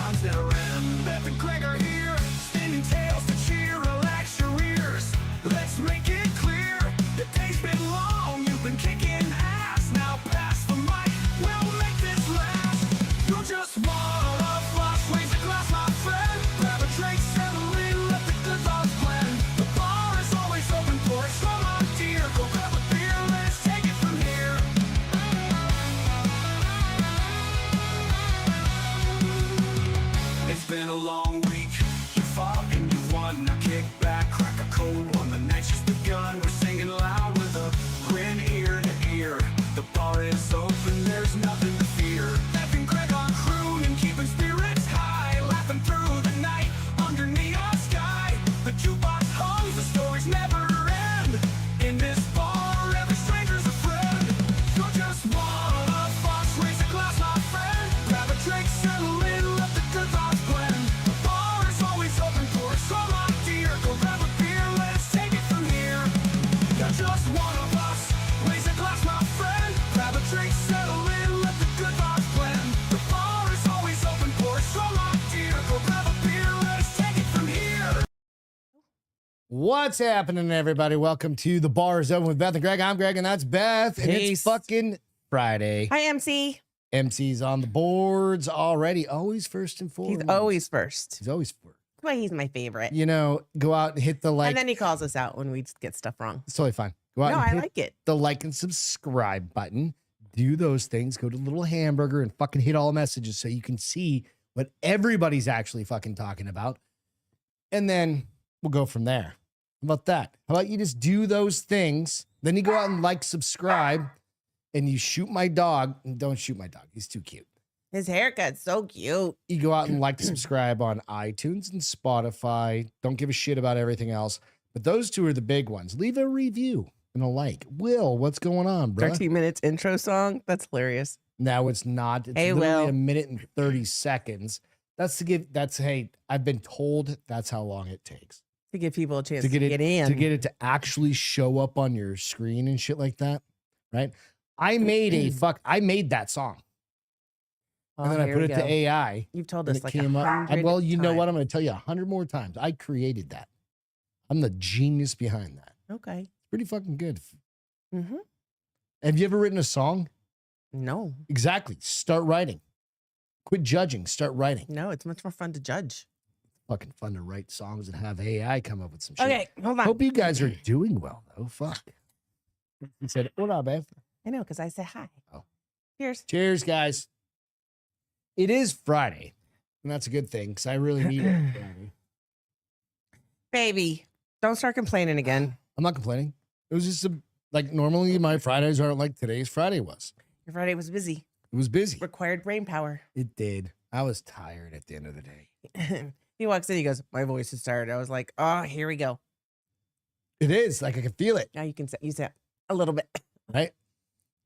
times never end. Beth and Greg are here, spinning tales to cheer. Relax your ears, let's make it clear. The day's been long, you've been kicking ass. Now pass the mic, we'll make this last. You just wanna floss, raise a glass, my friend. Grab a drink, settle in, let the good vibes blend. The bar is always open for us, come on dear. Go grab a beer, let's take it from here. It's been a long week, you fought and you won. Now kick back, crack a cold one. The night's just begun, we're singing loud with a grin ear to ear. The bar is open, there's nothing to fear. Beth and Greg on crooning, keeping spirits high. Laughing through the night, under neon sky. The jukebox hums, the stories never end. In this bar, every stranger's a friend. You just wanna fuss, raise a glass, my friend. Grab a drink, settle in, let the good vibes blend. The bar is always open for us, come on dear. Go grab a beer, let's take it from here. You're just one of us, raise a glass, my friend. Grab a drink, settle in, let the good vibes blend. The bar is always open for us, come on dear. Go grab a beer, let's take it from here. What's happening, everybody? Welcome to The Bar is Open with Beth and Greg. I'm Greg, and that's Beth. And Peace. it's fucking Friday. Hi, MC. MC's on the boards already. Always first and foremost. He's always first. He's always first. That's why he's my favorite. You know, go out and hit the like. And then he calls us out when we get stuff wrong. It's totally fine. Go out No, and I hit like it. the like and subscribe button. Do those things. Go to the little hamburger and fucking hit all the messages so you can see what everybody's actually fucking talking about. And then we'll go from there. How about that? How about you just do those things? Then you go out and like, subscribe, and you shoot my dog. Don't shoot my dog. He's too cute. His haircut's so cute. You go out and like, subscribe on iTunes and Spotify. Don't give a shit about everything else. But those two are the big ones. Leave a review and a like. Will, what's going on, bro? 13 minutes intro song. That's hilarious. No, it's not. It's Hey, literally Will. a minute and 30 seconds. Hey, I've been told that's how long it takes. To give people a chance To to get get, it in. to get it to actually show up on your screen and shit like that, right? I made that song, Oh, and then I here put we it to go. AI, You've told and us it like came up. 100 Well, you know what? times. I'm going to tell you 100 more times. I created that. I'm the genius behind that. Okay. It's pretty fucking good. Mm-hmm. Have you ever written a song? No. Exactly. Start writing. Quit judging. Start writing. No, it's much more fun to judge. Fucking fun to write songs and have AI come up with some shit. Okay, hold on. Hope you guys are doing well, though. Fuck. He said, hola, Beth. I know, because I said hi. Oh. Cheers. Cheers, guys. It is Friday, and that's a good thing, because I really need it Friday. Baby, don't start complaining again. I'm not complaining. It was just like normally my Fridays aren't like today's Friday was. Your Friday was busy. It was busy. Required brain power. It did. I was tired at the end of the day. He walks in, he goes, my voice is tired. I was like, oh, here we go. It is. Like, I can feel it, Now you can say, you say a little bit. right?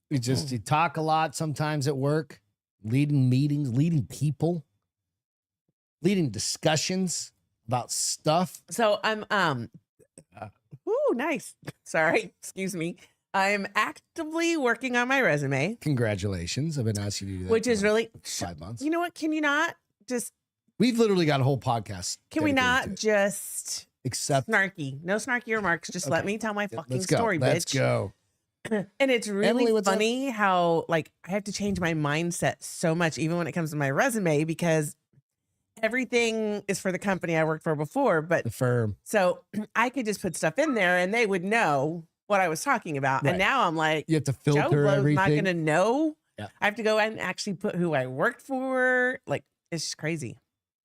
You talk a lot sometimes at work, leading meetings, leading people, leading discussions about stuff. So I'm, ooh, nice. Sorry. Excuse me. I'm actively working on my resume, Congratulations. I've been asking you to do that which is for really, 5 months. you know what? Can you not just, We've literally got a whole podcast. can we dedicated not to it. just Accept. snarky? No snarky remarks. Just let Okay. me tell my fucking Let's go. story, Let's bitch. go. And it's really Emily, what's up? funny how like I have to change my mindset so much, even when it comes to my resume, because everything is for the company I worked for before. But The firm. so I could just put stuff in there and they would know what I was talking about. Right. And now I'm like, You have to Joe filter Blow's everything. not going to know. Yeah. I have to go and actually put who I worked for. Like, it's just crazy.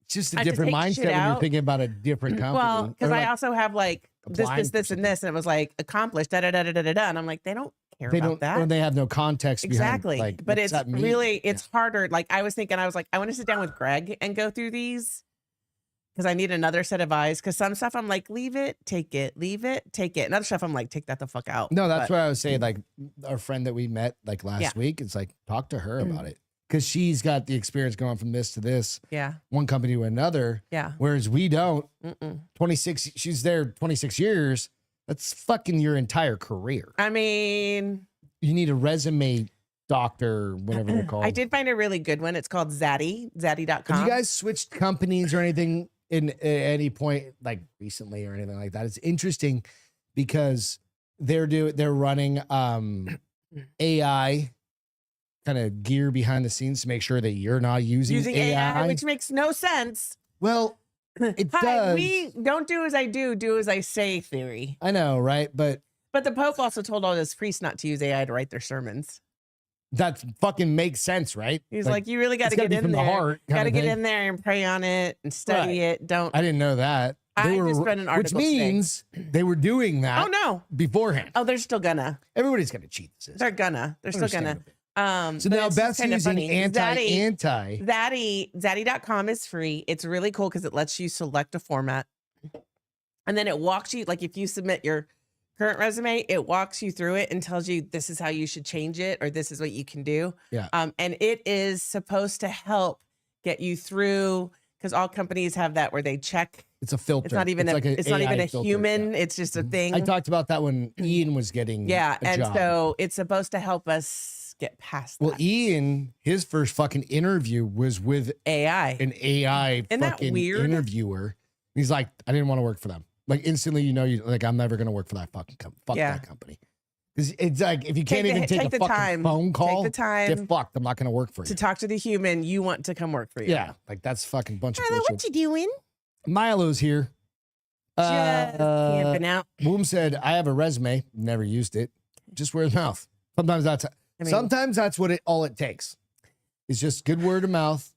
It's just a I have to different take mindset shit when you're out. thinking about a different company. Well, because Or I like, also have like this, applying this, for this, and this. And it was like accomplished, da da da da da da da. And I'm like, they don't care they about don't, that. or they have no context Exactly. behind. Like, but what's it's that mean? really, Yeah. it's harder. Like I was thinking, I was like, I want to sit down with Greg and go through these because I need another set of eyes. Because some stuff I'm like, leave it, take it, leave it, take it. And other stuff I'm like, take that the fuck out. No, that's But- what I was saying. Like our friend that we met like last Yeah. week, it's like talk to her about it because she's got the experience going from this to this, Yeah. one company to another, Yeah. whereas we don't. Mm-mm. 26. She's there 26 years. That's fucking your entire career. I mean, You need a resume doctor, whatever they're called. I did find a really good one. It's called Zaddy.com. Have you guys switched companies or anything at any point, like recently or anything like that? It's interesting because they're running AI kind of gear behind the scenes to make sure that you're not using AI, which makes no sense. Well, it Hi, does. we don't do as I do as I say theory. I know, right? But the Pope also told all his priests not to use AI to write their sermons. that fucking makes sense, right? He's like you really got to it's gotta get be in from the there. heart Got to kinda get thing. in there and pray on it and study it. Don't. I didn't know that. I just read an article which today. means they were doing that. Oh no! Beforehand. Oh, they're still gonna. Everybody's gonna cheat the system. They're still gonna. So but now it's Beth's kinda using funny. anti. Zaddy.com is free. It's really cool because it lets you select a format. And then it walks you, like if you submit your current resume, it walks you through it and tells you this is how you should change it or this is what you can do. Yeah. And it is supposed to help get you through because all companies have that where they check. It's a filter. It's not even it's not even a filter, human. yeah. It's just a thing. I talked about that when Ian was getting a and job. so it's supposed to help us get past Well, that. Ian, his first fucking interview was with AI. an AI Isn't that fucking weird? interviewer. He's like, I didn't want to work for them. Like instantly, I'm never gonna work for that fucking company. Fuck Yeah. that company. Because it's like if you can't Take even the- take take a the fucking time. phone call, Take the time get fucked. I'm not gonna work for you. to talk to the human you want to come work for you. Yeah, like that's fucking bunch of Milo, bullshit. what you doing? Milo's here. Just camping out. Boom said, I have a resume, never used it. Just word of mouth. Sometimes that's what all it takes. It's just good word of mouth.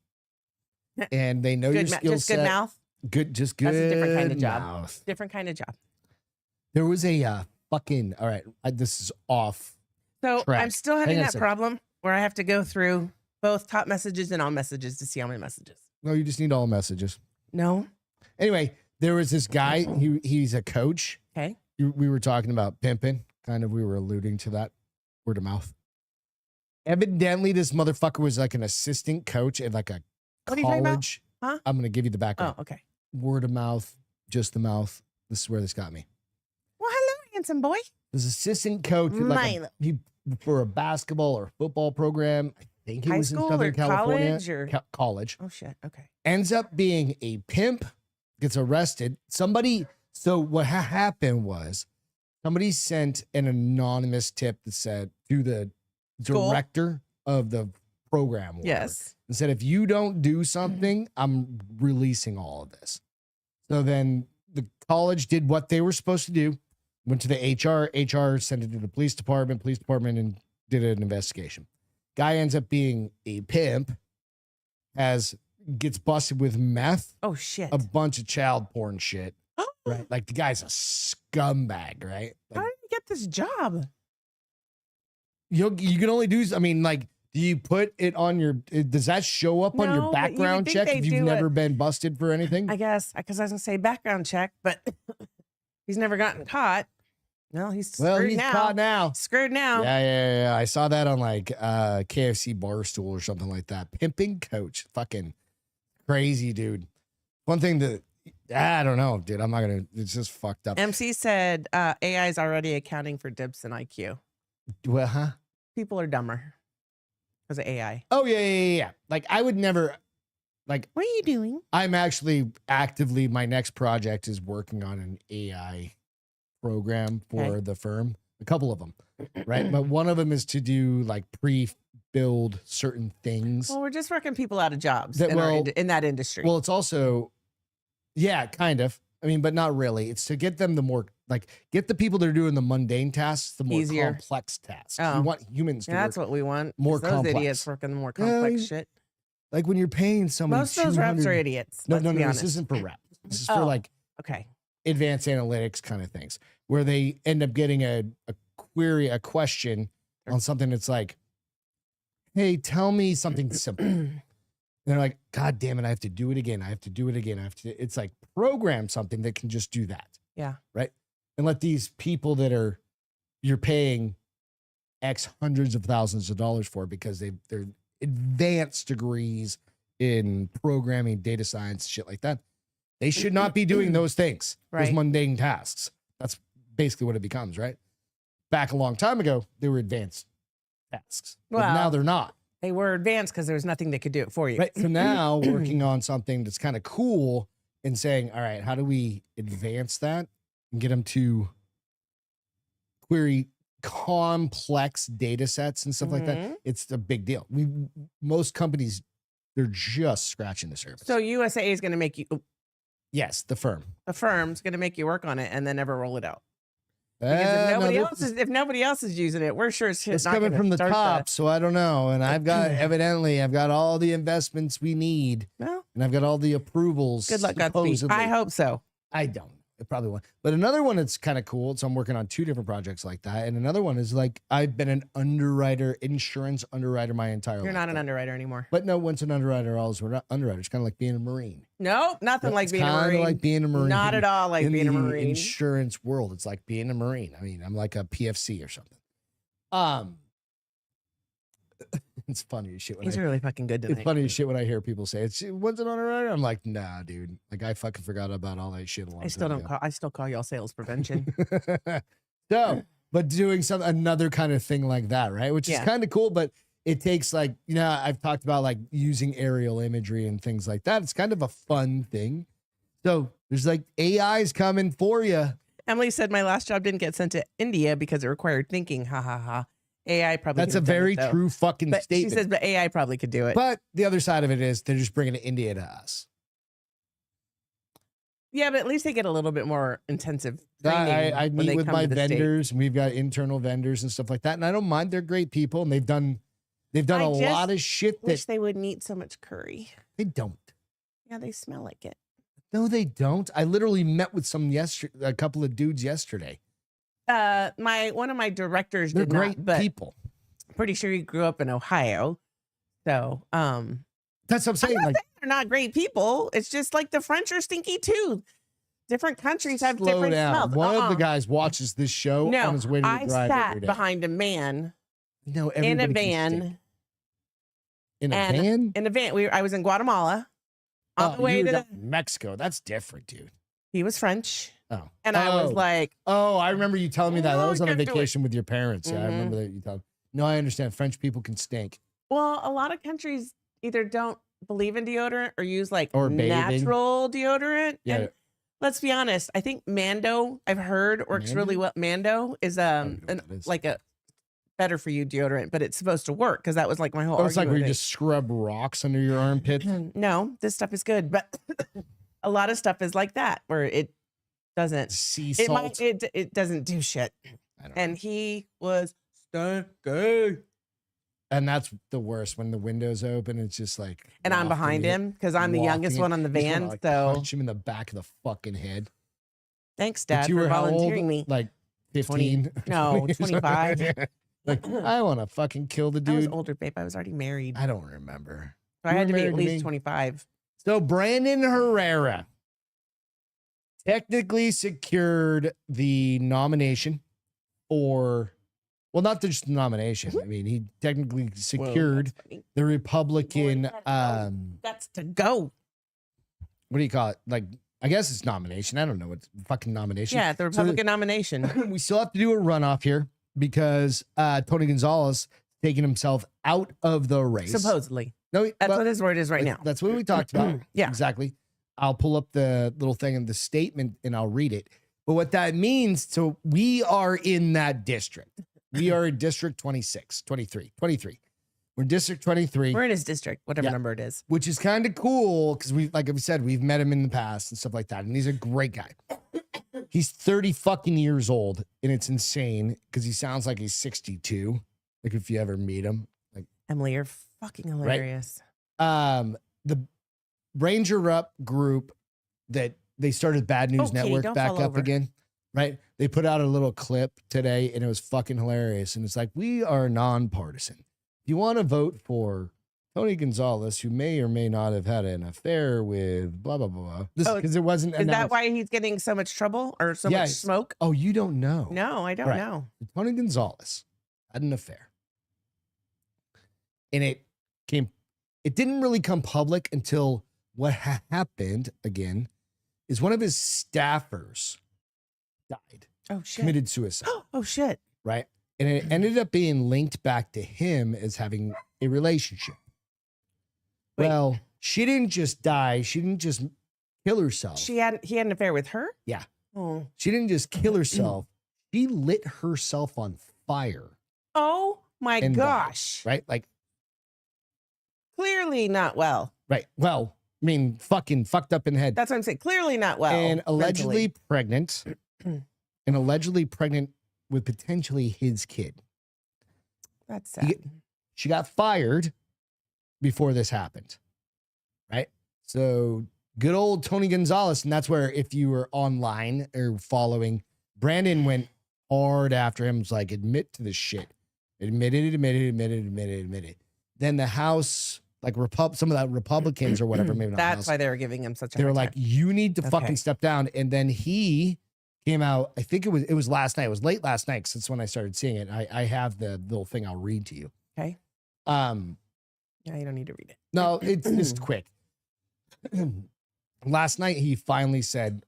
And they know your skill just set. good mouth. Just good. That's a different kind of job. mouth. Different kind of job. There was a fucking, all right, this is off. So Track. I'm still Hang having on a that second. problem where I have to go through both top messages and all messages to see how many messages. No, you just need all messages. No. Anyway, there was this guy, he's a coach. Okay. We were talking about pimping, kind of, we were alluding to that word of mouth. Evidently, this motherfucker was like an assistant coach at like a What are you talking about? college. Huh? I'm going to give you the background. Oh, okay. Word of mouth, just the mouth. This is where this got me. Well, hello, handsome boy. This assistant coach at like for a basketball or football program. I think it High was in school Southern or California. college or? College. Oh, shit. Okay. Ends up being a pimp, gets arrested. So what happened was somebody sent an anonymous tip that said to the School? director of the program. or whatever, Yes. and said, if you don't do something, I'm releasing all of this. So then the college did what they were supposed to do, went to the HR sent it to the police department, and did an investigation. Guy ends up being a pimp, gets busted with meth, Oh, shit. a bunch of child porn shit, right? Like the guy's a scumbag, right? How Like, did you get this job? you can only do, I mean, like, do you put it on does that show up on No, your but you would background think check they if you've do never it. been busted for anything? I guess because I was gonna say background check, but he's never gotten caught. No, he's screwed He's now. caught now. Screwed now. Yeah. I saw that on like KFC Barstool or something like that. Pimping coach. Fucking crazy, dude. One thing that, I don't know, dude. I'm not going to, it's just fucked up. MC said AI is already accounting for dips and IQ. Well, huh? People are dumber because of AI. Oh, yeah. Like, I would never, like, What are you doing? I'm actually actively, my next project is working on an AI program for Okay. the firm. A couple of them, right? But one of them is to do like pre-build certain things. Well, we're just working people out of jobs That- in that industry. Well, it's also, yeah, kind of. I mean, but not really. It's to get them get the people that are doing the mundane tasks, the more Easier. complex tasks. Oh. You want humans to That's work. what we want. more is those complex. idiots working the more complex shit. Like when you're paying someone Most of those reps 200 are idiots. No, let's no, be no. honest. This isn't for rep. This is for Oh. like Okay. advanced analytics kind of things where they end up getting a question on something that's like, hey, tell me something simple. And they're like, God damn it, I have to do it again. It's like program something that can just do that. Yeah. Right. And let these people that you're paying X hundreds of thousands of dollars for because they're advanced degrees in programming, data science, shit like that. They should not be doing those things, those Right. mundane tasks. That's basically what it becomes, right? Back a long time ago, they were advanced tasks. But Well, now they're not. They were advanced because there was nothing that could do it for you. Right. So now working on something that's kind of cool and saying, all right, how do we advance that and get them to query complex data sets and stuff like that? It's a big deal. Most companies, they're just scratching the surface. So USA is going to make you, yes, the firm. the firm's going to make you work on it and then never roll it out. Because if nobody else is using it, we're sure it's coming from the top, so I don't know. And I've got all the investments we need, Well, and I've got all the approvals. good luck, Godspeed. supposedly. I hope so. I don't. It probably won't. But another one that's kind of cool. So I'm working on 2 different projects like that. And another one is like I've been an insurance underwriter my entire life. You're not an underwriter anymore. But no, once an underwriter, always an underwriter. It's kind of like being a Marine. No, nothing like being a Kind Marine. of like being a Marine. Not at all like in being a the Marine. insurance world. It's like being a Marine. I mean, I'm like a PFC or something. It's funny as shit. He's really fucking good tonight. It's funny as shit when I hear people say it's what's it on a writer. I'm like, nah, dude. Like I fucking forgot about all that shit a long I still time don't ago. call. I still call y'all sales prevention. So, but doing another kind of thing like that, right? Which is Yeah. kind of cool, but it takes like, I've talked about like using aerial imagery and things like that. It's kind of a fun thing. So there's like AIs coming for you. Emily said my last job didn't get sent to India because it required thinking. Ha ha ha. AI probably. That's a could have done very it, though. true fucking But statement. she says, but AI probably could do it. But the other side of it is they're just bringing India to us. Yeah, but at least they get a little bit more intensive training. I when meet they with come my to the state. vendors, and we've got internal vendors and stuff like that. And I don't mind. They're great people, and they've done a I just lot of shit Wish that they wouldn't eat so much curry. they don't. Yeah, they smell like it. No, they don't. I literally met with a couple of dudes yesterday. One of my directors They're did great not, but people. pretty sure he grew up in Ohio. So, That's what I'm saying. Like, they're not great people. It's just like the French are stinky too. Different countries have slow different down. smells. One of the guys watches this show No, on his way to the I drive every sat day. behind a man No, in a everybody can van. stink. In a and- van? In a van. I was in Guatemala on the way you were to down in Mexico. That's different, dude. he was French. Oh. And I was like, Oh, I remember you telling me that. That Oh, was on a can't do it. vacation with your parents. Yeah, I Mhm. remember that you told. No, I understand. French people can stink. well, a lot of countries either don't believe in deodorant or use like Or bathing. natural deodorant. Yeah. And let's be honest, I think Mando, I've heard, works really well. Mando is I don't know what that is. like a better for you deodorant, but it's supposed to work because that was like my whole Oh, it's like where you argument. just scrub rocks under your armpit. No, this stuff is good, but a lot of stuff is like that where it doesn't. Sea It salt. it doesn't do shit. I don't And he was stinky. And that's the worst when the window's open. It's just like, And I'm behind him because I'm the youngest one on the van. Like So punch him in the back of the fucking head. thanks, But Dad, you for were how old? volunteering me. Like 15? No, 25. Like, I want to fucking kill the I was dude. older, babe. I was already married. I don't remember. So I You had to were be at married to least me. 25. So Brandon Herrera technically secured the nomination for, well, not just the nomination. I mean, he technically secured the Republican, That's to go. what do you call it? Like, I guess it's nomination. I don't know what fucking nomination. Yeah, the Republican nomination. We still have to do a runoff here because Tony Gonzalez taking himself out of the race. Supposedly. No, That's well, what his word is right now. That's what we talked about. Yeah. Exactly. I'll pull up the little thing in the statement and I'll read it. But what that means, so we are in that district. We are in District 23. We're in District 23. We're in his district, whatever Yeah. number it is. Which is kind of cool because like I said, we've met him in the past and stuff like that. And he's a great guy. He's 30 fucking years old, and it's insane because he sounds like he's 62. Like if you ever meet him. Like Emily, you're fucking hilarious. the Ranger Up group that they started Bad News Okay, Network don't back fall up over. again. Right? They put out a little clip today and it was fucking hilarious. And it's like, we are nonpartisan. If you want to vote for Tony Gonzalez, who may or may not have had an affair with blah, blah, blah, blah. Because it wasn't Is that announced. why he's getting so much trouble or so much Yes. smoke? Oh, you don't know. No, I don't Right. know. Tony Gonzalez had an affair. And it didn't really come public until what happened again is one of his staffers died, Oh, shit. committed suicide, Oh, shit. right? And it ended up being linked back to him as having a relationship. Wait. Well, she didn't just die. She didn't just kill herself. He had an affair with her? Yeah. Oh. She didn't just kill herself. She lit herself on fire. Oh my and died, gosh. right? Like, Clearly not well. right. Well, I mean, fucking fucked up in the head. That's what I'm saying. Clearly not well. And allegedly mentally. pregnant. And allegedly pregnant with potentially his kid. That's sad. She got fired before this happened. Right? So good old Tony Gonzalez. And that's where, if you were online or following, Brandon went hard after him. Was like, admit to this shit. Admit it. Then the House, like some of the Republicans or whatever, maybe not. That's House, why they were giving him such a they were hard like, time. you need to Okay. fucking step down. And then he came out, I think it was last night. It was late last night, 'cause that's when I started seeing it. I have the little thing I'll read to you. Okay. Yeah, you don't need to read it. no, it's just quick. Last night he finally said,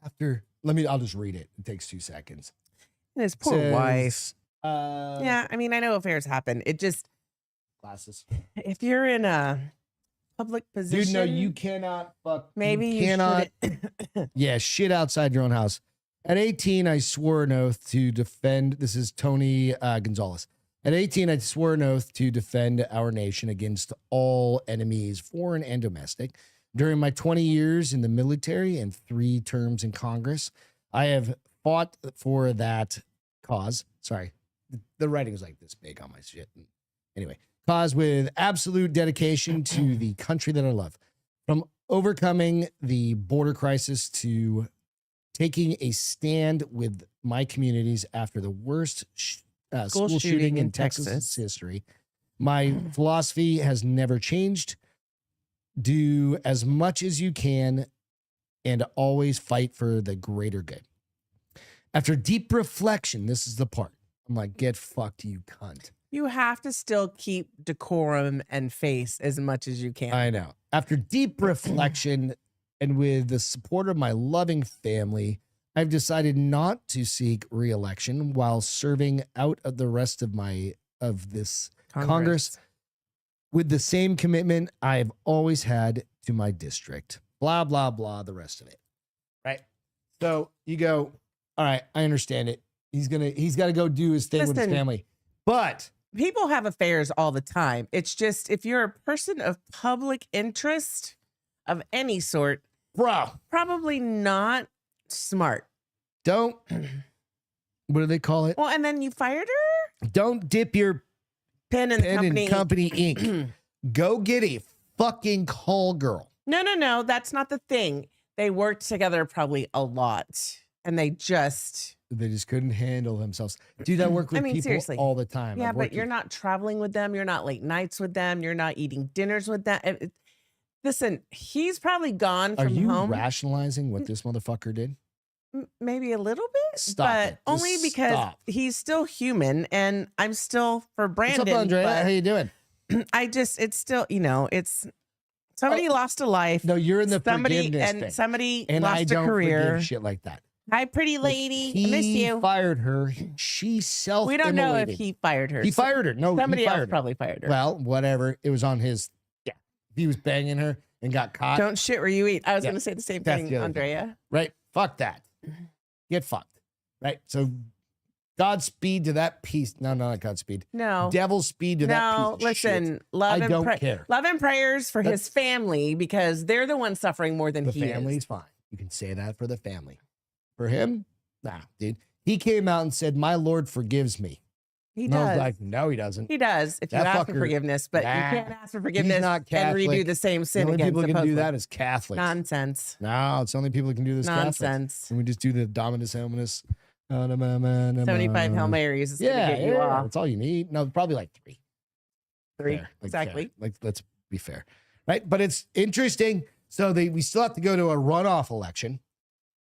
I'll just read it. It takes 2 seconds. And his poor Says, wife. Yeah, I mean, I know affairs happen. It just, Glasses. if you're in a public position, Dude, no, you cannot fuck. maybe you cannot. shouldn't. Yeah, shit outside your own house. At 18, I swore an oath to defend. This is Tony Gonzalez. At 18, I swore an oath to defend our nation against all enemies, foreign and domestic. During my 20 years in the military and 3 terms in Congress, I have fought for that cause. Sorry, the writing is like this big on my shit. Anyway, cause with absolute dedication to the country that I love. From overcoming the border crisis to taking a stand with my communities after the worst school shooting in Texas history. My philosophy has never changed. Do as much as you can and always fight for the greater good. After deep reflection, this is the part. I'm like, get fucked, you cunt. You have to still keep decorum and face as much as you can. I know. After deep reflection and with the support of my loving family, I've decided not to seek re-election while serving out of the rest of this Congress with the same commitment I've always had to my district. Blah, blah, blah, the rest of it. Right? So you go, all right, I understand it. He's got to go do his thing with his Listen. family. But People have affairs all the time. It's just, if you're a person of public interest of any sort, bro, probably not smart. don't, what do they call it? Well, and then you fired her? Don't dip your Pen and pen in company ink. Go get a fucking call girl. No. That's not the thing. They worked together probably a lot. And they just couldn't handle themselves. Dude, I work with people seriously. all the time. Yeah, I've but worked you're with- not traveling with them. You're not late nights with them. You're not eating dinners with them. Listen, he's probably gone Are from you home. rationalizing what this motherfucker did? Maybe a little bit, Stop but it. Just only because stop. he's still human, and I'm still for Brandon. What's up, Andrea? How you doing? But it's still, it's somebody lost a life. No, you're in the somebody forgiveness thing. somebody And I lost don't a career. forgive shit like that. Hi, pretty lady. I miss He you. fired her. She We don't know if self-immolated. he fired her. He fired her. No, Somebody he else fired her. probably fired her. Well, whatever. It was on his. Yeah. He was banging her and got caught. Don't shit where you eat. I was Yeah. going to say the same That's thing, the other thing. Andrea. Right? Fuck that. Get fucked. Right? So, Godspeed to that piece. No, not Godspeed. No. Devil speed to that piece No, of listen, shit. love I and don't care. love and prayers for his That's- family, because they're the ones suffering more than The he family's is. fine. You can say that for the family. For him, nah, dude. He came out and said, "My Lord forgives me." He And I was does. like, "No, he doesn't." He does if you That ask for fucker- forgiveness, but Nah, you can't ask for forgiveness not and Catholic. redo the same The sin only again. people who can do supposedly. that is Catholics. Nonsense. No, it's the only people who can do this. Catholics. Nonsense. And we just do the Dominus Hominus. 75 Hail Marys is Yeah, going to get you yeah, off. that's all you need. No, probably like 3. 3. Fair, like Exactly. fair. Like, let's be fair, right? But it's interesting. So we still have to go to a runoff election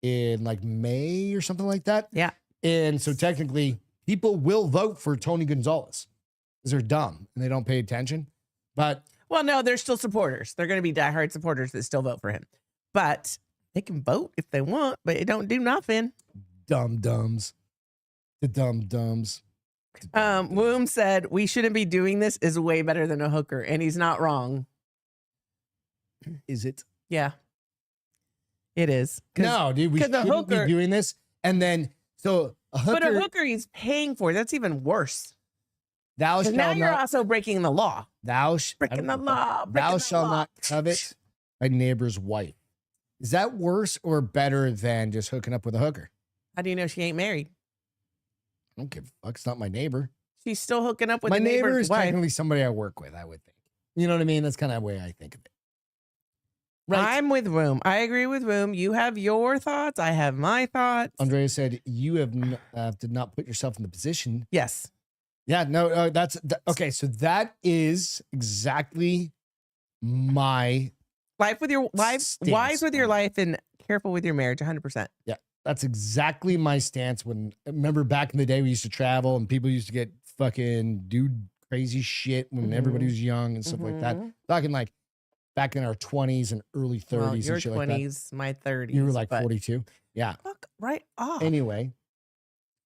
in like May or something like that. Yeah. And so technically, people will vote for Tony Gonzalez because they're dumb and they don't pay attention. But Well, no, they're still supporters. They're going to be diehard supporters that still vote for him. But they can vote if they want, but it don't do nothing. dumb dumbs, the dumb dumbs. Woom said we shouldn't be doing this is way better than a hooker, and he's not wrong. Is it? Yeah, it is. No, dude, we 'cause the shouldn't be hooker- doing this. And then, so a hooker, But a hooker he's paying for. That's even worse. thou 'Cause shalt now you're not, also breaking the law. I Breaking the don't- law. thou breaking the shalt law. not covet thy neighbor's wife. Is that worse or better than just hooking up with a hooker? How do you know she ain't married? I don't give a fuck. It's not my neighbor. She's still hooking up with My the neighbor neighbor's is wife. technically somebody I work with, I would think. You know what I mean? That's kind of the way I think of it. Right. I'm with Woom. I agree with Woom. You have your thoughts. I have my thoughts. Andrea said, you have did not put yourself in the position. Yes. Yeah, no, okay. So that is exactly my, Life with your life, Stance wise with your on it. life, and careful with your marriage. 100%. that's exactly my stance. When, remember back in the day, we used to travel and people used to get fucking do crazy shit when everybody was young and stuff like that. Mhm. Talking like back in our 20s and early 30s Well, your and shit like that. 20s, my 30s. You were like but 42. Yeah. fuck right off. Anyway,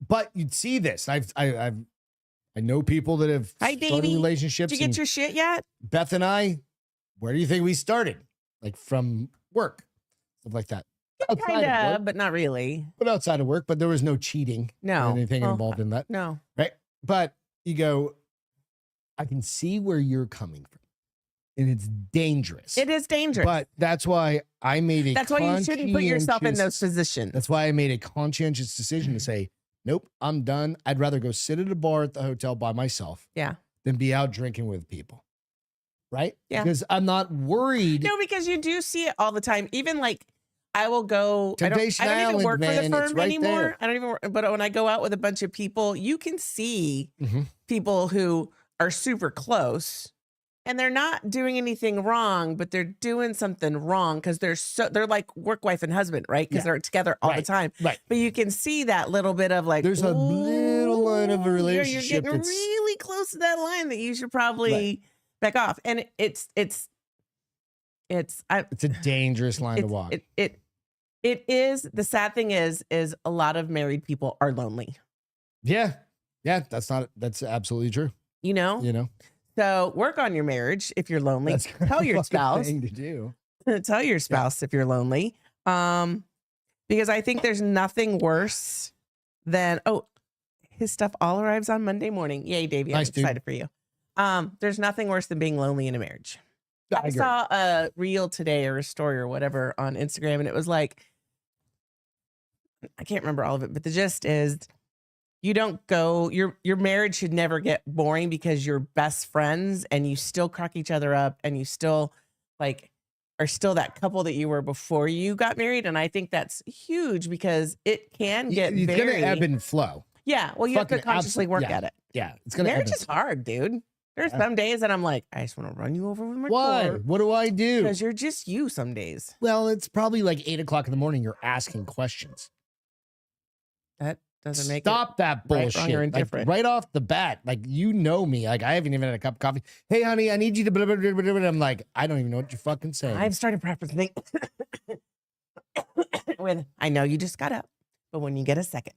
but you'd see this. I know people that have Hi, started Davey. relationships. Did you and get your shit yet? Beth and I, where do you think we started? Like from work, stuff like that. Outside Kind of work, of, but not really. but outside of work, but there was no cheating No. or anything Well, involved in that. No. Right. But you go, I can see where you're coming from. And it's dangerous. It is dangerous. But that's why I made a That's why you shouldn't put yourself in those conscientious- positions. That's why I made a conscientious decision to say, nope, I'm done. I'd rather go sit at a bar at the hotel by myself Yeah. than be out drinking with people. Right? Yeah. Because I'm not worried. No, because you do see it all the time. Even like I will go. Temptation I don't even Island, work for man, the it's firm right anymore. there. I don't even. But when I go out with a bunch of people, you can see Mhm. people who are super close, and they're not doing anything wrong, but they're doing something wrong because they're like work wife and husband, right? Because Yeah. they're together all the Right. time. Right. But you can see that little bit of like There's a little line of a "Ooh, relationship You're getting that's- really close to that line that you should probably back off. And it's It's a dangerous line to it's- walk. it is. The sad thing is a lot of married people are lonely, Yeah. Yeah. That's absolutely true. you know? You know, So work on your marriage if you're lonely. that's kind Tell of your a spouse. thing to do. Tell your spouse if you're lonely. Because I think there's nothing worse than his stuff all arrives on Monday morning. Yay, Davey. Nice, I'm dude. excited for you. There's nothing worse than being lonely in a marriage. I I agree. saw a reel today or a story or whatever on Instagram, and it was like, I can't remember all of it, but the gist is you don't go, your marriage should never get boring because you're best friends and you still crack each other up and you still like are still that couple that you were before you got married. And I think that's huge because it can get It's very, going to ebb and flow. yeah. Well, you have to fucking consciously work yeah. at it. Yeah. It's going to ebb Marriage and is hard, dude. There's Yeah. some days that I'm like, I just want to run you over with my Why? car. What do I do? Because you're just you some days. Well, it's probably like 8:00 in the morning. You're asking questions. That doesn't make Stop that right, wrong, bullshit. or Like, indifferent. right off the bat, like you know me. Like I haven't even had a cup of coffee. Hey, honey, I need you to. Blah, blah, blah, blah, blah. I'm like, I don't even know what you're fucking saying. I've started practicing with, I know you just got up, but when you get a second,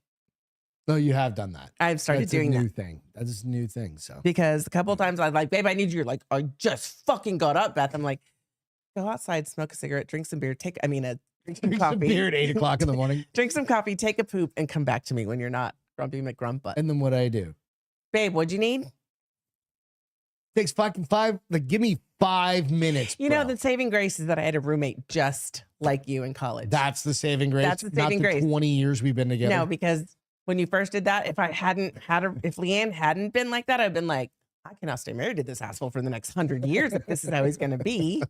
No, you have done that. I've started That's doing a that. new thing. That is a new thing. So Because a couple of times I'm like, babe, I need you. You're like, I just fucking got up, Beth. I'm like, go outside, smoke a cigarette, drink some beer, drink some drink coffee. some beer at 8:00 in the morning. Drink some coffee, take a poop, and come back to me when you're not grumpy McGrumpet. And then what I do? Babe, what'd you need? Takes fucking 5. Like, give me 5 minutes. You know, bro. the saving grace is that I had a roommate just like you in college. That's the saving grace. That's the saving Not grace. 20 years we've been together. No, because when you first did that, if Leanne hadn't been like that, I'd been like, I cannot stay married to this asshole for the next 100 years if this is how he's going to be.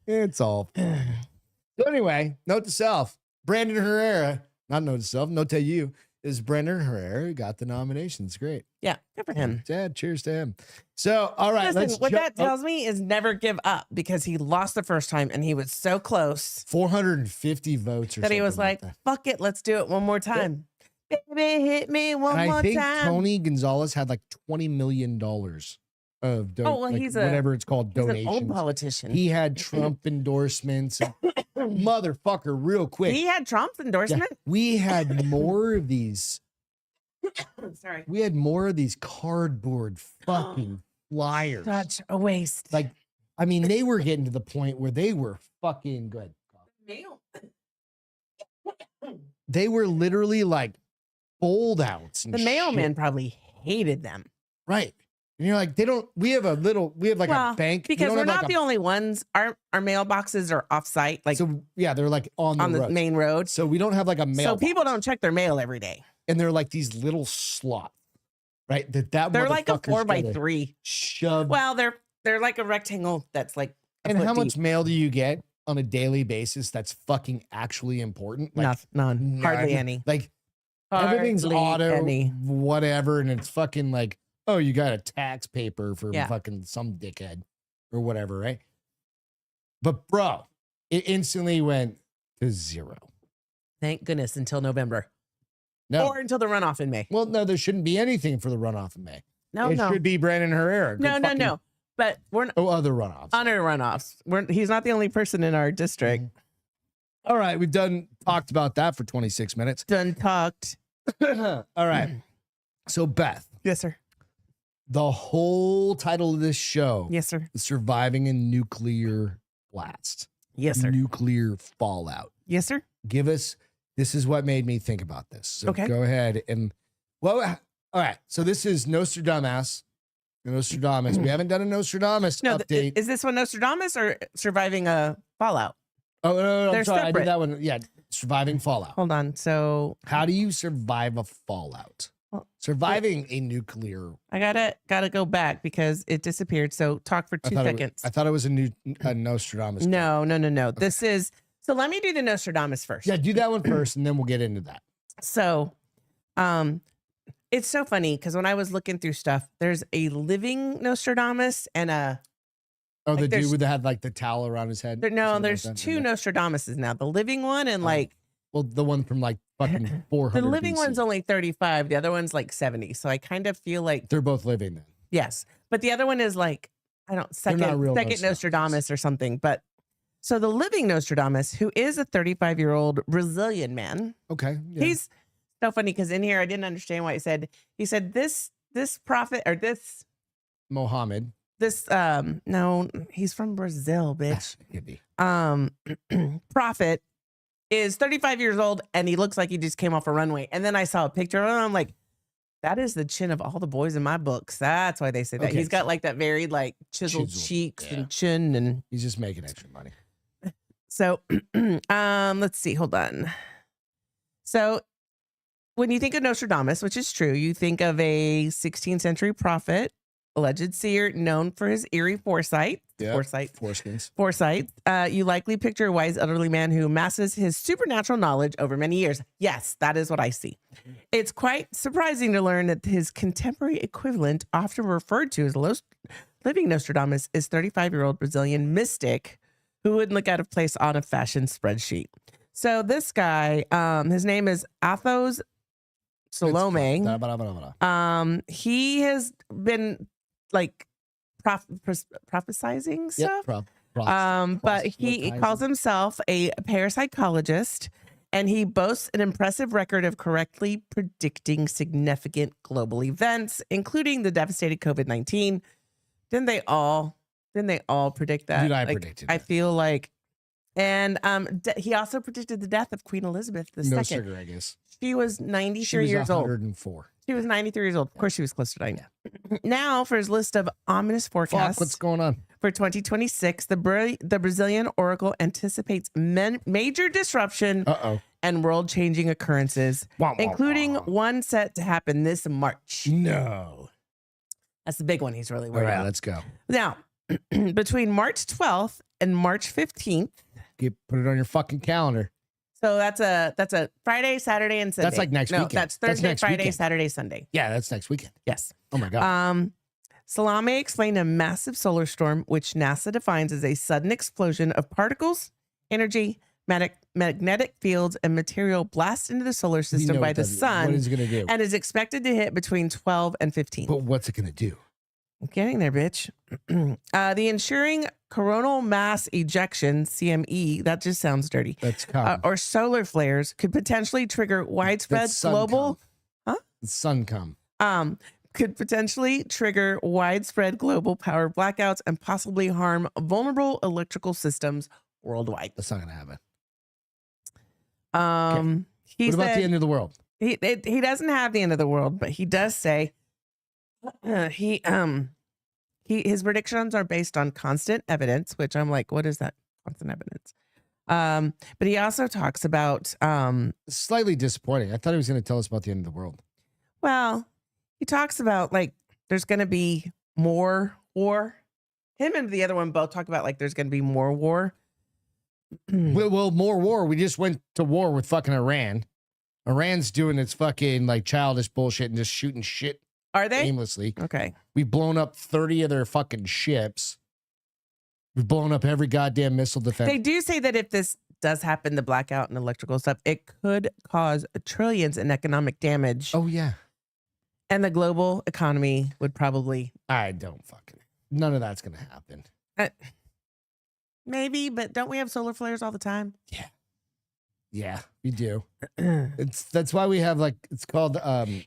It's all. So anyway, note to self: Brandon Herrera. Not note to self. Note to you is Brandon Herrera who got the nominations. Great. Yeah, good for him. Yeah, cheers to him. So, all right, Listen, let's what jump- that tells me is never give up because he lost the first time and he was so close 450 votes or that he was something like, that. fuck it, let's do it one more time. Baby, hit me one And more I think time. Tony Gonzalez had like $20 million of he's whatever it's called, He's an donations. old politician. He had Trump endorsements. And motherfucker, real quick. He had Trump's Yeah, endorsement. we had more of these Sorry. We had more of these cardboard fucking flyers. Such a waste. Like, I mean, they were getting to the point where they were fucking good. Mail. They were literally like fold outs. The mailman probably hated them. Right. And you're like, we have like a bank. We Because don't we're have not like the only ones. Our mailboxes are off site, like so yeah, they're like on the road. main road. So we don't have like a mail. So people don't check their mail every day. And they're like these little slots, right? They're like a 4x3. Shove. Well, they're like a rectangle that's like and how much mail do you get on a daily basis that's fucking actually important? Like, none. Hardly any. Like everything's Hardly auto, any. whatever, and it's fucking like, oh, you got a tax paper for Yeah. fucking some dickhead or whatever, right? But bro, it instantly went to 0. Thank goodness until November. No. Or until the runoff in May. Well, no, there shouldn't be anything for the runoff in May. No, it no. should be Brandon Herrera. No. But we're not Other runoffs. on our runoffs. He's not the only person in our district. All right, we've talked about that for 26 minutes. Done talked. All right. So Beth, Yes, sir. the whole title of this show Yes, sir. is Surviving a Nuclear Blast. Yes, sir. Nuclear fallout. Yes, sir. This is what made me think about this. So Okay. go ahead and, well, all right. So this is Nostradamus. We haven't done a Nostradamus No, update. is this one Nostradamus or surviving a fallout? Oh, no, I'm They're sorry. I separate. did that one. Yeah. Surviving fallout. Hold on. So How do you survive a fallout? Well, Surviving a nuclear. I gotta go back because it disappeared. So talk for 2 seconds. I thought it was a Nostradamus. No. This is so. Let me do the Nostradamus first. Yeah, do that one first, and then we'll get into that. So, it's so funny because when I was looking through stuff, there's a living Nostradamus and a Oh, Like the there's- dude with had like the towel around his head. there's two Nostradamuses now. The living one and like Well, the one from like fucking 400. the living BC. one's only 35. The other one's like 70. So I kind of feel like They're both living then. yes, but the other one is like I don't They're not real second Nostradamus or something. But so the living Nostradamus, who is a 35-year-old Brazilian man, Okay. Yeah. he's so funny because in here I didn't understand why he said this prophet or this Mohammed. no, he's from Brazil, bitch. Could be. Prophet is 35 years old and he looks like he just came off a runway. And then I saw a picture and I'm like, that is the chin of all the boys in my books. That's why they say that. Okay, He's got like that very like chiseled cheeks yeah. and chin. And He's just making extra money. so let's see, hold on. So when you think of Nostradamus, which is true, you think of a 16th century prophet, alleged seer known for his eerie foresight. Yeah. Foresight. Foreskins. You likely picture a wise elderly man who amasses his supernatural knowledge over many years. Yes, that is what I see. It's quite surprising to learn that his contemporary equivalent, often referred to as living Nostradamus, is 35-year-old Brazilian mystic who wouldn't look out of place on a fashion spreadsheet. So this guy, his name is Athos Salome. He has been like prophesizing stuff. But he calls himself a parapsychologist and he boasts an impressive record of correctly predicting significant global events, including the devastating COVID-19. Didn't they all predict that? Dude, I Like, predicted I that. feel like, and he also predicted the death of Queen Elizabeth II. No sugar, I guess. She was She 93 was years old. 104. She was 93 years old. Of course, she was close to dying. Now, for his list of ominous forecasts Fuck, what's going on? for 2026, the Brazilian Oracle anticipates major disruption and world-changing occurrences, including one set to happen this March. No. That's the big one he's really All worried right, about. let's go. Now, between March 12th and March 15th, Put it on your fucking calendar. so that's a Friday, Saturday, and Sunday. That's like next weekend. That's That's Thursday, next Friday, weekend. Saturday, Sunday. Yeah, that's next weekend. Yes. Oh my God. Salame explained a massive solar storm, which NASA defines as a sudden explosion of particles, energy, magnetic fields, and material blast into the solar You system know by what the that is. sun What is it going to do? and is expected to hit between 12 and 15. But what's it going to do? I'm getting there, bitch. The ensuring coronal mass ejection, CME, that just sounds dirty, That's common. or solar flares could potentially trigger widespread That's sun global. com. Huh? The sun come. Could potentially trigger widespread global power blackouts and possibly harm vulnerable electrical systems worldwide. That's not gonna happen. He What about said the end of the world? he doesn't have the end of the world, but he does say his predictions are based on constant evidence, which I'm like, what is that constant evidence? But he also talks about Slightly disappointing. I thought he was gonna tell us about the end of the world. well, he talks about like there's going to be more war. Him and the other one both talk about like there's going to be more war. Well, more war. We just went to war with fucking Iran. Iran's doing its fucking like childish bullshit and just shooting shit Are they? aimlessly. Okay. We've blown up 30 of their fucking ships. We've blown up every goddamn missile defense. They do say that if this does happen, the blackout and electrical stuff, it could cause trillions in economic damage. Oh yeah. And the global economy would probably. I don't fucking. None of that's gonna happen. Maybe, but don't we have solar flares all the time? Yeah, we do. That's why we have like it's called.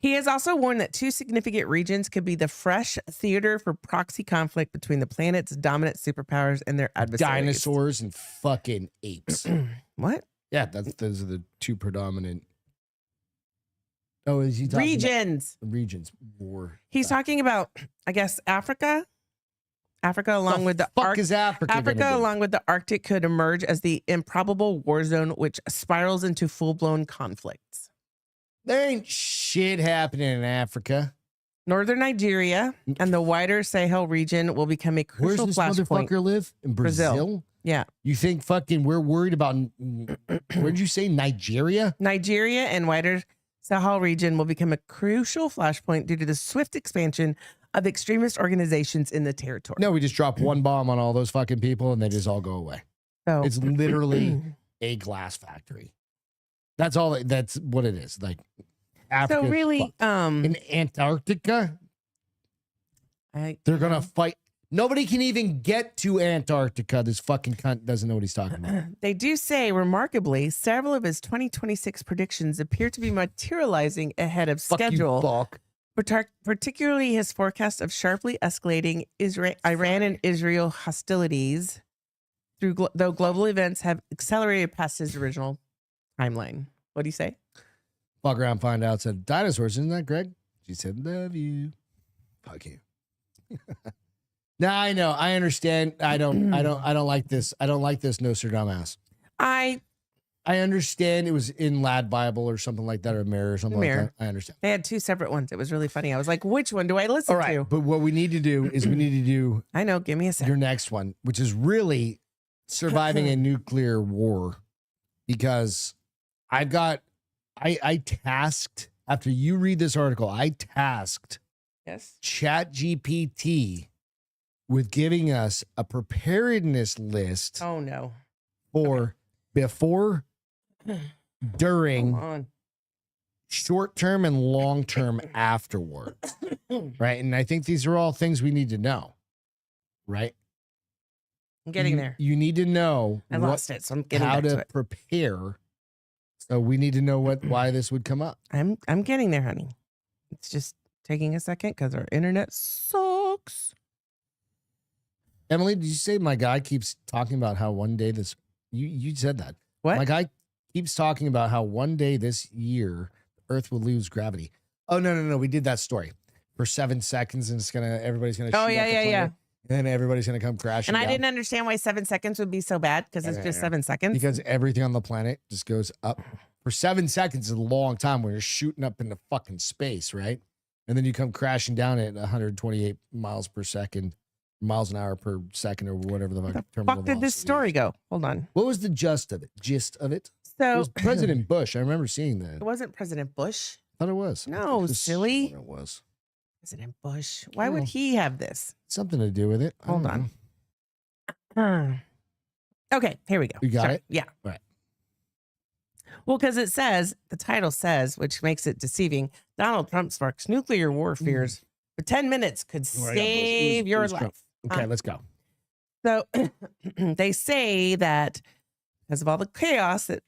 He has also warned that 2 significant regions could be the fresh theater for proxy conflict between the planet's dominant superpowers and their adversaries. Dinosaurs and fucking apes. What? Yeah, those are the 2 predominant. Oh, is he talking Regions. about regions war? He's talking about, I guess, Africa. Africa, along with the fuck is Africa gonna Africa, do? along with the Arctic, could emerge as the improbable war zone, which spirals into full-blown conflicts. There ain't shit happening in Africa. Northern Nigeria and the wider Sahel region will become a Where's crucial this flashpoint. motherfucker live? In Brazil? Yeah. You think fucking we're worried about? Where'd you say Nigeria? Nigeria and wider Sahel region will become a crucial flashpoint due to the swift expansion of extremist organizations in the territory. No, we just drop one bomb on all those fucking people and they just all go away. So It's literally a glass factory. That's all. That's what it is. Like Africa. so really, in Antarctica, they're gonna fight. Nobody can even get to Antarctica. This fucking cunt doesn't know what he's talking about. They do say, remarkably, several of his 2026 predictions appear to be materializing ahead of schedule. Fuck. Particularly his forecast of sharply escalating Iran and Israel hostilities, though global events have accelerated past his original timeline. What do you say? Fuck around, find out. Said dinosaurs, isn't that Greg? She said, "Love you." Fuck you. Now I know. I understand. I don't like this. I don't like this Nostradamus. I understand it was in Lad Bible or something like that, or Mirror or something like that. I understand. They had 2 separate ones. It was really funny. I was like, which one do I listen All right, to? but what we need to do is we need to do I know. Give me a second. your next one, which is really surviving a nuclear war, because I tasked, after you read this article, I tasked Yes. ChatGPT with giving us a preparedness list Oh, no. for before, during, Come on. short term, and long term afterwards. Right. And I think these are all things we need to know. Right. I'm getting there. You need to know I lost it, so I'm getting how back to to it. prepare. So we need to know why this would come up. I'm getting there, honey. It's just taking a second because our internet sucks. Emily, did you say my guy keeps talking about how one day this, you said that. What? My guy keeps talking about how one day this year Earth will lose gravity. Oh, no. We did that story for 7 seconds and everybody's going to Oh, shoot yeah, up the yeah, planet, yeah. And then everybody's going to come crashing And I down. didn't understand why 7 seconds would be so bad because it's just 7 seconds. Because everything on the planet just goes up. For 7 seconds is a long time when you're shooting up into fucking space, right? And then you come crashing down at 128 miles per second, miles an hour per second, or whatever the fuck. terminal Fuck did this velocity story is. go? Hold on. What was the gist of it? It So was President Bush. I remember seeing that. it wasn't President Bush. I thought it was. No, I was silly. sure it was. President Bush. Why would Oh. he have this? Something to do with it. I Hold don't on. know. Okay, here we go. You got it? Yeah. Right. Well, because it says, the title says, which makes it deceiving, Donald Trump sparks nuclear war fears. For 10 minutes could All right, save it your was life. Trump. Okay, let's go. So they say that because of all the chaos that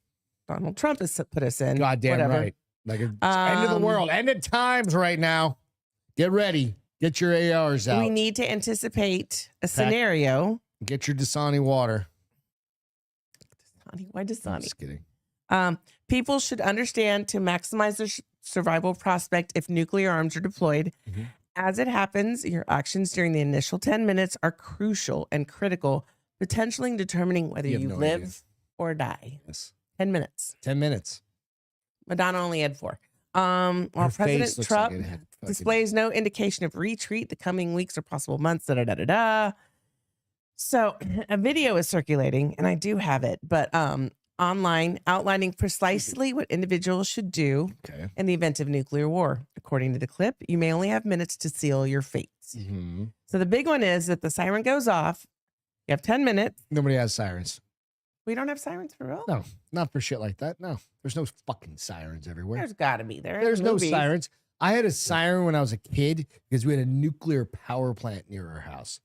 Donald Trump has put us in, Goddamn whatever, right. Like it's end of the world, end of times right now. Get ready. Get your ARs out. We need to anticipate a scenario. Get your Dasani water. Dasani? Why Dasani? I'm just kidding. People should understand to maximize their survival prospect if nuclear arms are deployed. Mm-hmm. As it happens, your actions during the initial 10 minutes are crucial and critical, potentially determining whether you live or die. Yes. 10 minutes. 10 minutes. Madonna only had 4. While President Trump displays no indication of retreat the coming weeks or possible months, So a video is circulating, and I do have it, but online outlining precisely what individuals should do in the event of nuclear war. According to the clip, you may only have minutes to seal your fates. Mm-hmm. So the big one is that the siren goes off. You have 10 minutes. Nobody has sirens. We don't have sirens for real? No, not for shit like that. No, there's no fucking sirens everywhere. There's got to be. There's no sirens. I had a siren when I was a kid because we had a nuclear power plant near our house.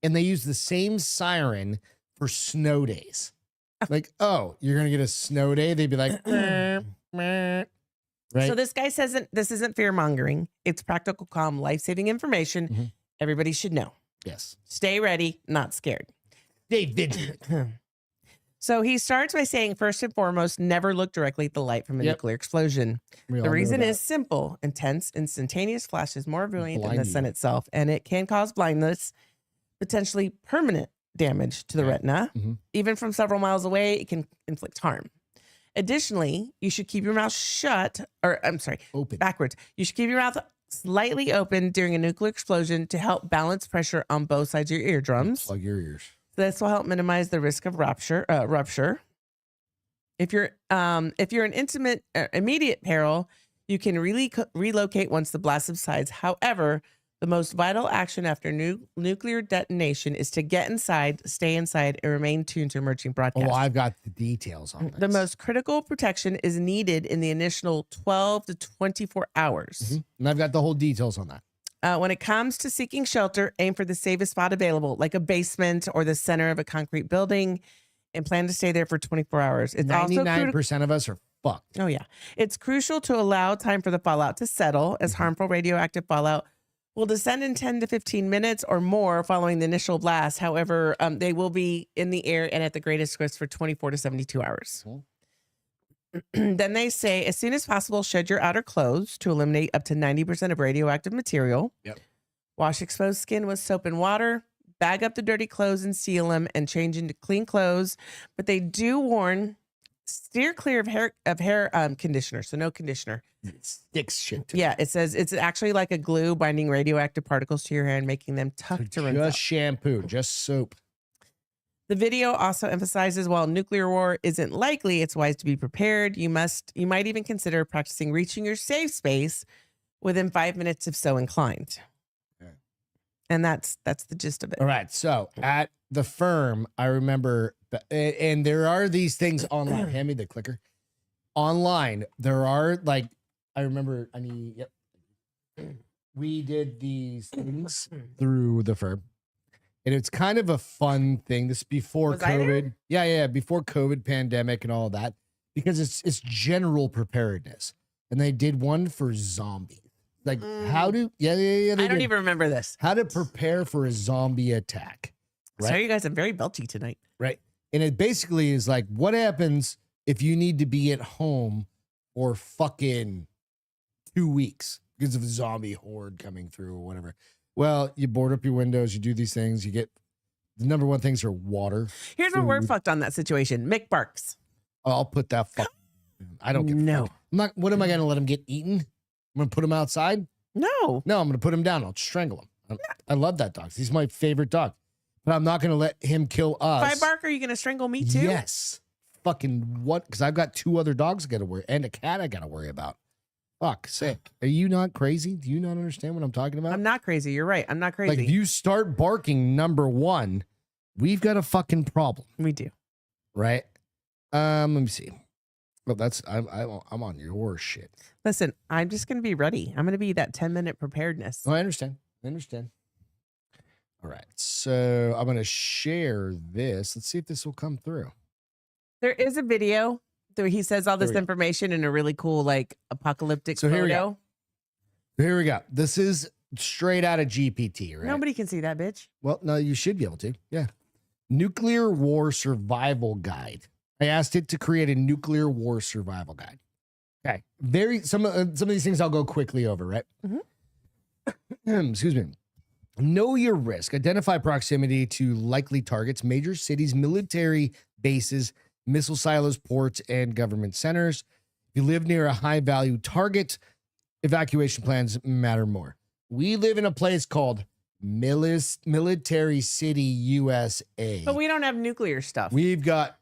And they used the same siren for snow days. Like, oh, you're going to get a snow day? They'd be like, meh, meh. Right? So this guy says this isn't fear mongering. It's practical, calm, life-saving information. Mm-hmm. Everybody should know. Yes. Stay ready, not scared. Stay vigilant. So he starts by saying, first and foremost, never look directly at the light from a nuclear explosion. The reason is simple. Intense, instantaneous flash is more brilliant than the sun itself, and it can cause blindness, potentially permanent damage to the retina. Mm-hmm. Even from several miles away, it can inflict harm. Additionally, you should keep your mouth shut, open. Backwards. You should keep your mouth slightly open during a nuclear explosion to help balance pressure on both sides of your eardrums. Plug your ears. This will help minimize the risk of rupture. If you're in intimate, immediate peril, you can relocate once the blast subsides. However, the most vital action after nuclear detonation is to get inside, stay inside, and remain tuned to emerging broadcasts. Oh, I've got the details on this. The most critical protection is needed in the initial 12 to 24 hours. Mm-hmm. And I've got the whole details on that. When it comes to seeking shelter, aim for the safest spot available, like a basement or the center of a concrete building, and plan to stay there for 24 hours. It's 99% of us are fucked. Oh, yeah. It's crucial to allow time for the fallout to settle, as harmful radioactive fallout will descend in 10 to 15 minutes or more following the initial blast. However, they will be in the air and at the greatest risk for 24 to 72 hours. Cool. Then they say, as soon as possible, shed your outer clothes to eliminate up to 90% of radioactive material. Yep. Wash exposed skin with soap and water. Bag up the dirty clothes and seal them and change into clean clothes. But they do warn, steer clear of hair conditioner. So no conditioner. It sticks shit to it says it's actually like a glue binding radioactive particles to your hair and making them tough to rinse out. Just shampoo, just soap. The video also emphasizes while nuclear war isn't likely, it's wise to be prepared. You might even consider practicing reaching your safe space within 5 minutes if so inclined. Okay. And that's the gist of it. All right. So at the firm, I remember, and there are these things online. Hand me the clicker. Online, there are we did these things through the firm. And it's kind of a fun thing. This is before COVID. Yeah, before COVID pandemic and all of that. Because it's general preparedness. And they did one for zombies. Like how to I don't even remember this. How to prepare for a zombie attack. Right? Sorry, you guys, I'm very belchy tonight. Right. And it basically is like, what happens if you need to be at home for fucking 2 weeks because of a zombie horde coming through or whatever? Well, you board up your windows, you do these things, you get the number one things are water. Here's where we're fucked on that situation. Mick barks. I'll put that fuck. I don't give a fuck. I'm not, what am I going to let him get eaten? I'm going to put him outside? No, I'm going to put him down. I'll strangle him. I love that dog. He's my favorite dog. But I'm not going to let him kill us. If I bark, are you going to strangle me too? Yes. Fucking what? Because I've got 2 other dogs I got to worry and a cat I got to worry about. Fuck, sick. Are you not crazy? Do you not understand what I'm talking about? I'm not crazy. You're right. I'm not crazy. Like, if you start barking, number one, we've got a fucking problem. We do. Right? Let me see. Well, I'm on your shit. Listen, I'm just going to be ready. I'm going to be that 10-minute preparedness. Oh, I understand. All right. So I'm going to share this. Let's see if this will come through. There is a video He says all this There we go. information in a really cool, like apocalyptic So here we photo. Here we go. This is straight out of GPT, right? Nobody can see that, bitch. Well, no, you should be able to. Yeah. Nuclear war survival guide. I asked it to create a nuclear war survival guide. Okay. Some of these things I'll go quickly over, right? Excuse me. Know your risk. Identify proximity to likely targets, major cities, military bases, missile silos, ports, and government centers. If you live near a high-value target, evacuation plans matter more. We live in a place called Military City, USA. But we don't have nuclear stuff. We've got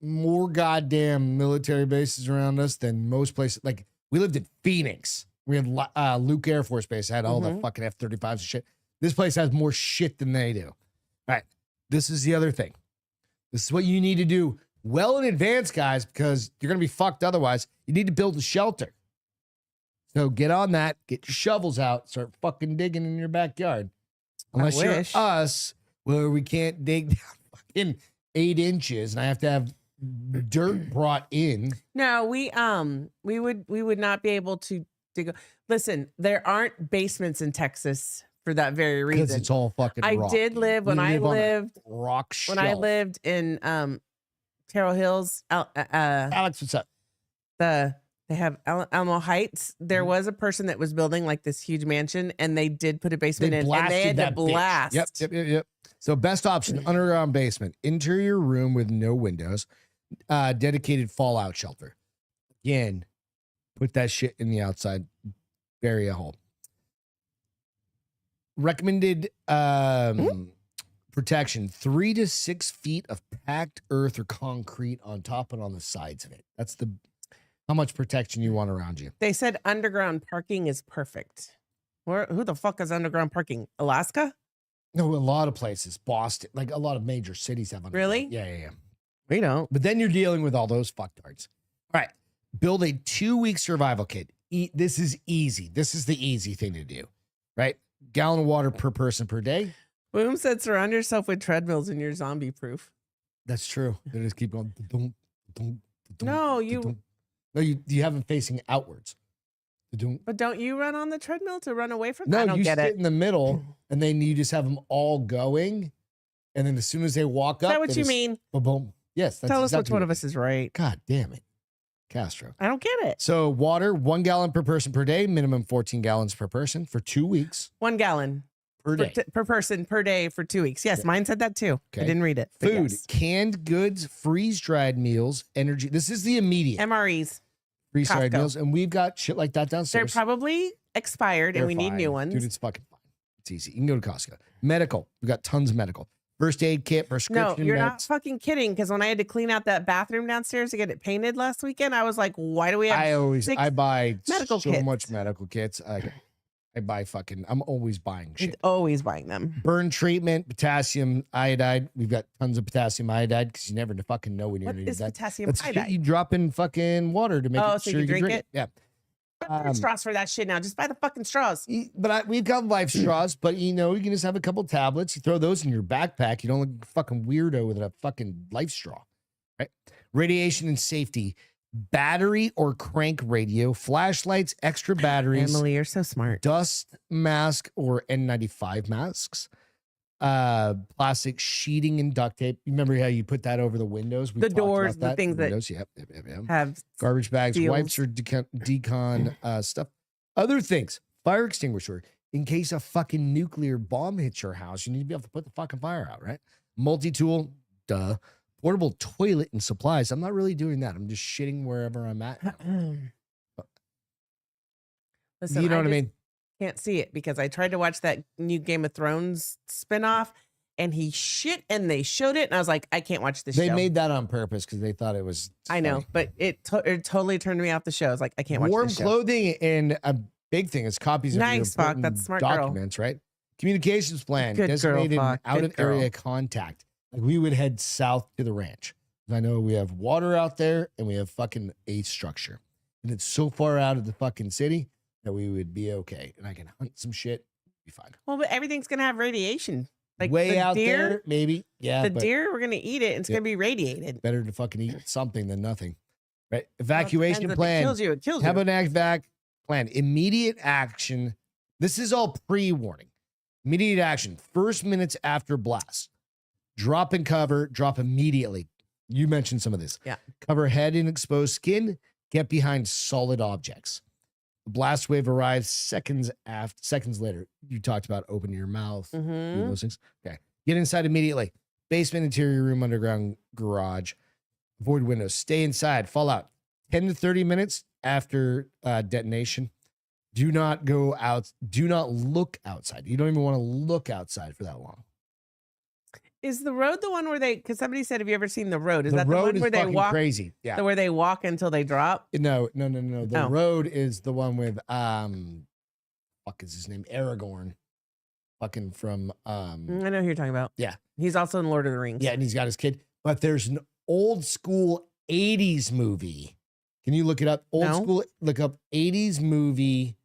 more goddamn military bases around us than most places. Like, we lived in Phoenix. We had Luke Air Force Base, had all the fucking F-35s and shit. This place has more shit than they do. All right. This is the other thing. This is what you need to do well in advance, guys, because you're going to be fucked otherwise. You need to build a shelter. So get on that. Get your shovels out. Start fucking digging in your backyard. Unless you're us, where we can't dig down fucking 8 inches and I have to have dirt brought in. No, we would not be able to dig. Listen, there aren't basements in Texas for that very reason. Because it's all fucking rock. I did live when I lived rock when I lived in Terrell Hills. Alex, what's up? They have Alamo Heights. There was a person that was building like this huge mansion, and they did put a basement in, and they had to blast. Yep. So best option, underground basement, interior room with no windows, dedicated fallout shelter. Again, put that shit in the outside, bury a hole. Recommended protection, 3 to 6 feet of packed earth or concrete on top and on the sides of it. That's how much protection you want around you. They said underground parking is perfect. Who the fuck is underground parking? Alaska? No, a lot of places, Boston, like a lot of major cities have underground. Really? Yeah. We don't. But then you're dealing with all those fucktards. All right. Build a 2-week survival kit. This is easy. This is the easy thing to do, right? Gallon of water per person per day. Boom said surround yourself with treadmills and you're zombie proof. That's true. They just keep going. No, you have them facing outwards. But don't you run on the treadmill to run away from that? No, I don't you get sit it. in the middle and then you just have them all going. And then as soon as they walk up. Is that what you mean? Boom, boom. Yes. That's Tell us exactly which one of us is right. God damn it. Castro. I don't get it. So water, 1 gallon per person per day, minimum 14 gallons per person for 2 weeks. 1 gallon per day. Per person per day for 2 weeks. Yes, mine said that too. Okay. I didn't read it. but Food, yes. canned goods, freeze-dried meals, energy. This is the immediate. MREs. Freeze-dried Costco. meals. And we've got shit like that They're downstairs. probably expired and we need new ones. Dude, it's fucking fine. It's easy. You can go to Costco. Medical. We've got tons of medical. First aid kit, prescription No, you're meds. not fucking kidding. Because when I had to clean out that bathroom downstairs to get it painted last weekend, I was like, why do we have I buy medical so kits? much medical kits. I'm always buying shit. always buying them? Burn treatment, potassium iodide. We've got tons of potassium iodide because you never fucking know when you're What going to is use that. potassium That's shit iodide? you drop in fucking water to make So sure you you drink drink it? Yeah. There's straws for that shit now. Just buy the fucking straws. But we've got life straws, but you can just have a couple tablets. You throw those in your backpack. You don't look like a fucking weirdo with a fucking life straw, right? Radiation and safety, battery or crank radio, flashlights, extra batteries, Emily, you're so smart. dust mask or N95 masks, plastic sheeting and duct tape. You remember how you put that over the windows? The doors, the things that windows. Yep. have Garbage bags, seals. wipes or decon stuff. Other things, fire extinguisher. In case a fucking nuclear bomb hits your house, you need to be able to put the fucking fire out, right? Multi-tool, duh. Portable toilet and supplies. I'm not really doing that. I'm just shitting wherever I'm at. Listen, You know what I mean? Can't see it because I tried to watch that new Game of Thrones spinoff and he shit and they showed it and I was like, I can't watch this They show. made that on purpose because they thought it was I know, funny. but it totally turned me off the show. I was like, I can't watch Warm this show. clothing and a big thing is copies of your Nice, Fuck. important That's smart girl. documents, right? Communications plan, Good girl, designated Fuck. out Good of area contact. Like we would head south to the ranch. I know we have water out there and we have fucking a structure. And it's so far out of the fucking city that we would be okay. And I can hunt some shit, be fine. Well, but everything's gonna have radiation. Like Way the out deer, there, maybe. Yeah. the but deer, we're gonna eat it. And it's Yeah. gonna be radiated. better to fucking eat something than nothing. right? Well, it Evacuation depends. If plan. It kills you. It kills Have you. an evac plan. Immediate action. This is all pre-warning. Immediate action. First minutes after blast. Drop and cover. Drop immediately. You mentioned some of this. Yeah. Cover head in exposed skin. Get behind solid objects. The blast wave arrives seconds later. You talked about opening your mouth. Doing Mhm. those things. Okay. Get inside immediately. Basement, interior room, underground garage. Avoid windows. Stay inside. Fallout. 10 to 30 minutes after detonation. Do not go out. Do not look outside. You don't even want to look outside for that long. Is the road the one where they? Because somebody said, "Have you ever seen the road?" Is The that the road one is where they fucking walk? crazy. Yeah. Where they walk until they drop? No. The Oh. road is the one with fuck is his name? Aragorn. Fucking from I know who you're talking about. Yeah. He's also in Lord of the Rings. yeah, and he's got his kid. But there's an old school 80s movie. Can you look it up? Old No. school, look up 80s movie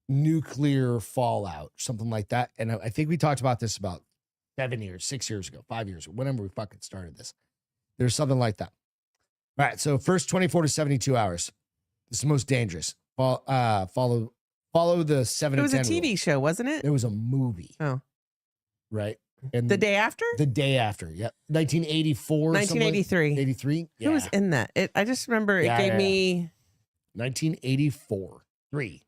nuclear fallout, something like that. And I think we talked about this about 7 years, 6 years ago, 5 years, whenever we fucking started this. There's something like that. All right. So first 24 to 72 hours. This is most dangerous. Follow the 7 It to was a 10 TV rule. show, wasn't it? It was a movie. Oh. Right. And The day after? the day after. Yep. 1984. 1983. 83. Yeah. Who was in that? I just remember it Yeah, gave yeah. me. 1984. 3.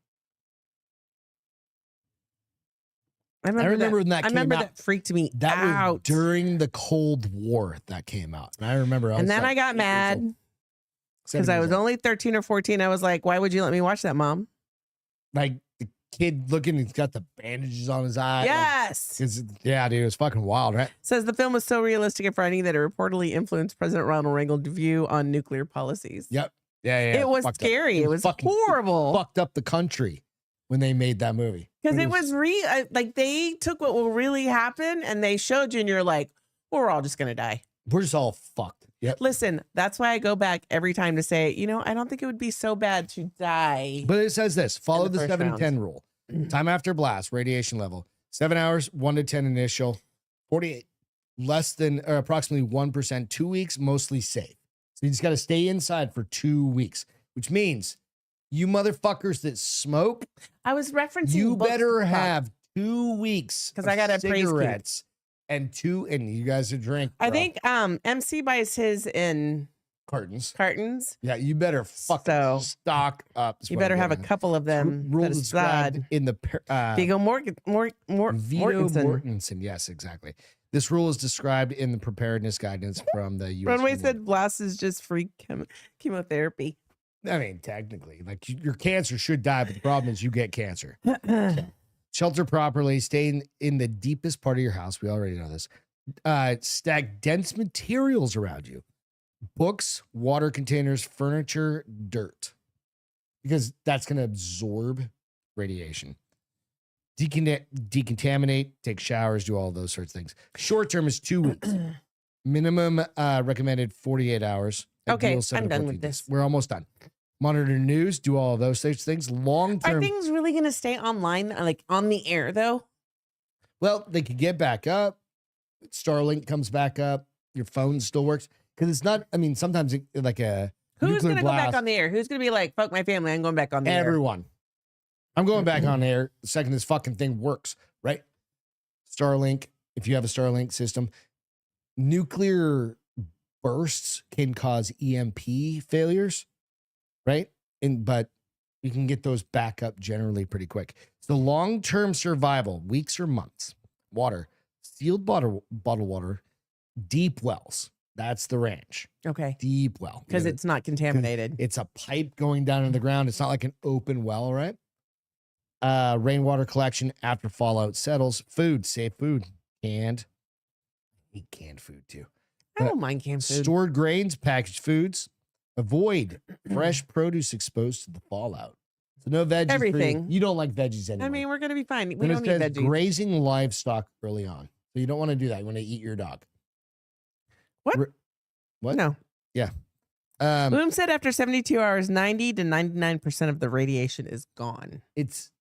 I remember when that I came remember out. that freaked me That out. was during the Cold War that came out. And I remember and then I got mad because I was only 13 or 14. I was like, "Why would you let me watch that, Mom?" like the kid looking, he's got the bandages on his eye. Yes. Yeah, dude, it was fucking wild, right? Says the film was so realistic and frightening that it reportedly influenced President Ronald Reagan's view on nuclear policies. Yep. Yeah. It was fucked up. scary. It was fucking horrible. Fucked up the country when they made that movie. Because it was like they took what will really happen and they showed you, and you're like, we're all just gonna die. We're just all fucked. Yep. Listen, that's why I go back every time to say, I don't think it would be so bad to die. But it says this: follow the the first 7 to round. 10 rule. Time after blast, radiation level 7 hours, 1 to 10 initial, 48 less than or approximately 1%, 2 weeks, mostly safe. So you just got to stay inside for 2 weeks, which means you motherfuckers that smoke, I was referencing you books better to talk. have 2 weeks 'Cause of I gotta praise Pete. cigarettes and you guys are drink. I bro. think MC buys his in cartons. cartons. Yeah, you better fucking So, stock up. is You what I'm better have a getting at. couple of them. Rule That is described bad. in the Viggo Vito Mortensen. Mortensen. Yes, exactly. This rule is described in the preparedness guidance from the U.S. Runway Food said blast is just free chemotherapy. I mean, technically, like your cancer should die, but the problem is you get cancer. Shelter properly. Stay in the deepest part of your house. We already know this. Stack dense materials around you. Books, water containers, furniture, dirt. Because that's going to absorb radiation. Decontaminate, take showers, do all those sorts of things. Short term is 2 weeks. Minimum recommended 48 hours. Okay, Ideal 7 I'm to done 14 with days. this. We're almost done. Monitor news, do all of those sorts of things. Long Are term. things really going to stay online, like on the air, though? Well, they could get back up. Starlink comes back up. Your phone still works. Because it's not, I mean, sometimes like a Who's nuclear going to go back blast, on the air? Who's going to be like, fuck my family, I'm going back on the air? everyone. I'm going back on air the second this fucking thing works, right? Starlink, if you have a Starlink system, nuclear bursts can cause EMP failures, right? But you can get those back up generally pretty quick. So long-term survival, weeks or months. Water, sealed bottled water, deep wells. That's the ranch. Okay. Deep well. Because it's not contaminated. It's a pipe going down in the ground. It's not like an open well, right? Rainwater collection after fallout settles. Food, safe food. Canned. I eat canned food too. I don't mind canned food. Stored grains, packaged foods. Avoid fresh produce exposed to the fallout. So no veggies. for you. Everything. You don't like veggies anyway. I mean, we're going to be fine. We Then don't it need says veggies. grazing livestock early on. So you don't want to do that. You want to eat your dog. What? What? No. Yeah. Bloom said after 72 hours, 90 to 99% of the radiation is gone. It's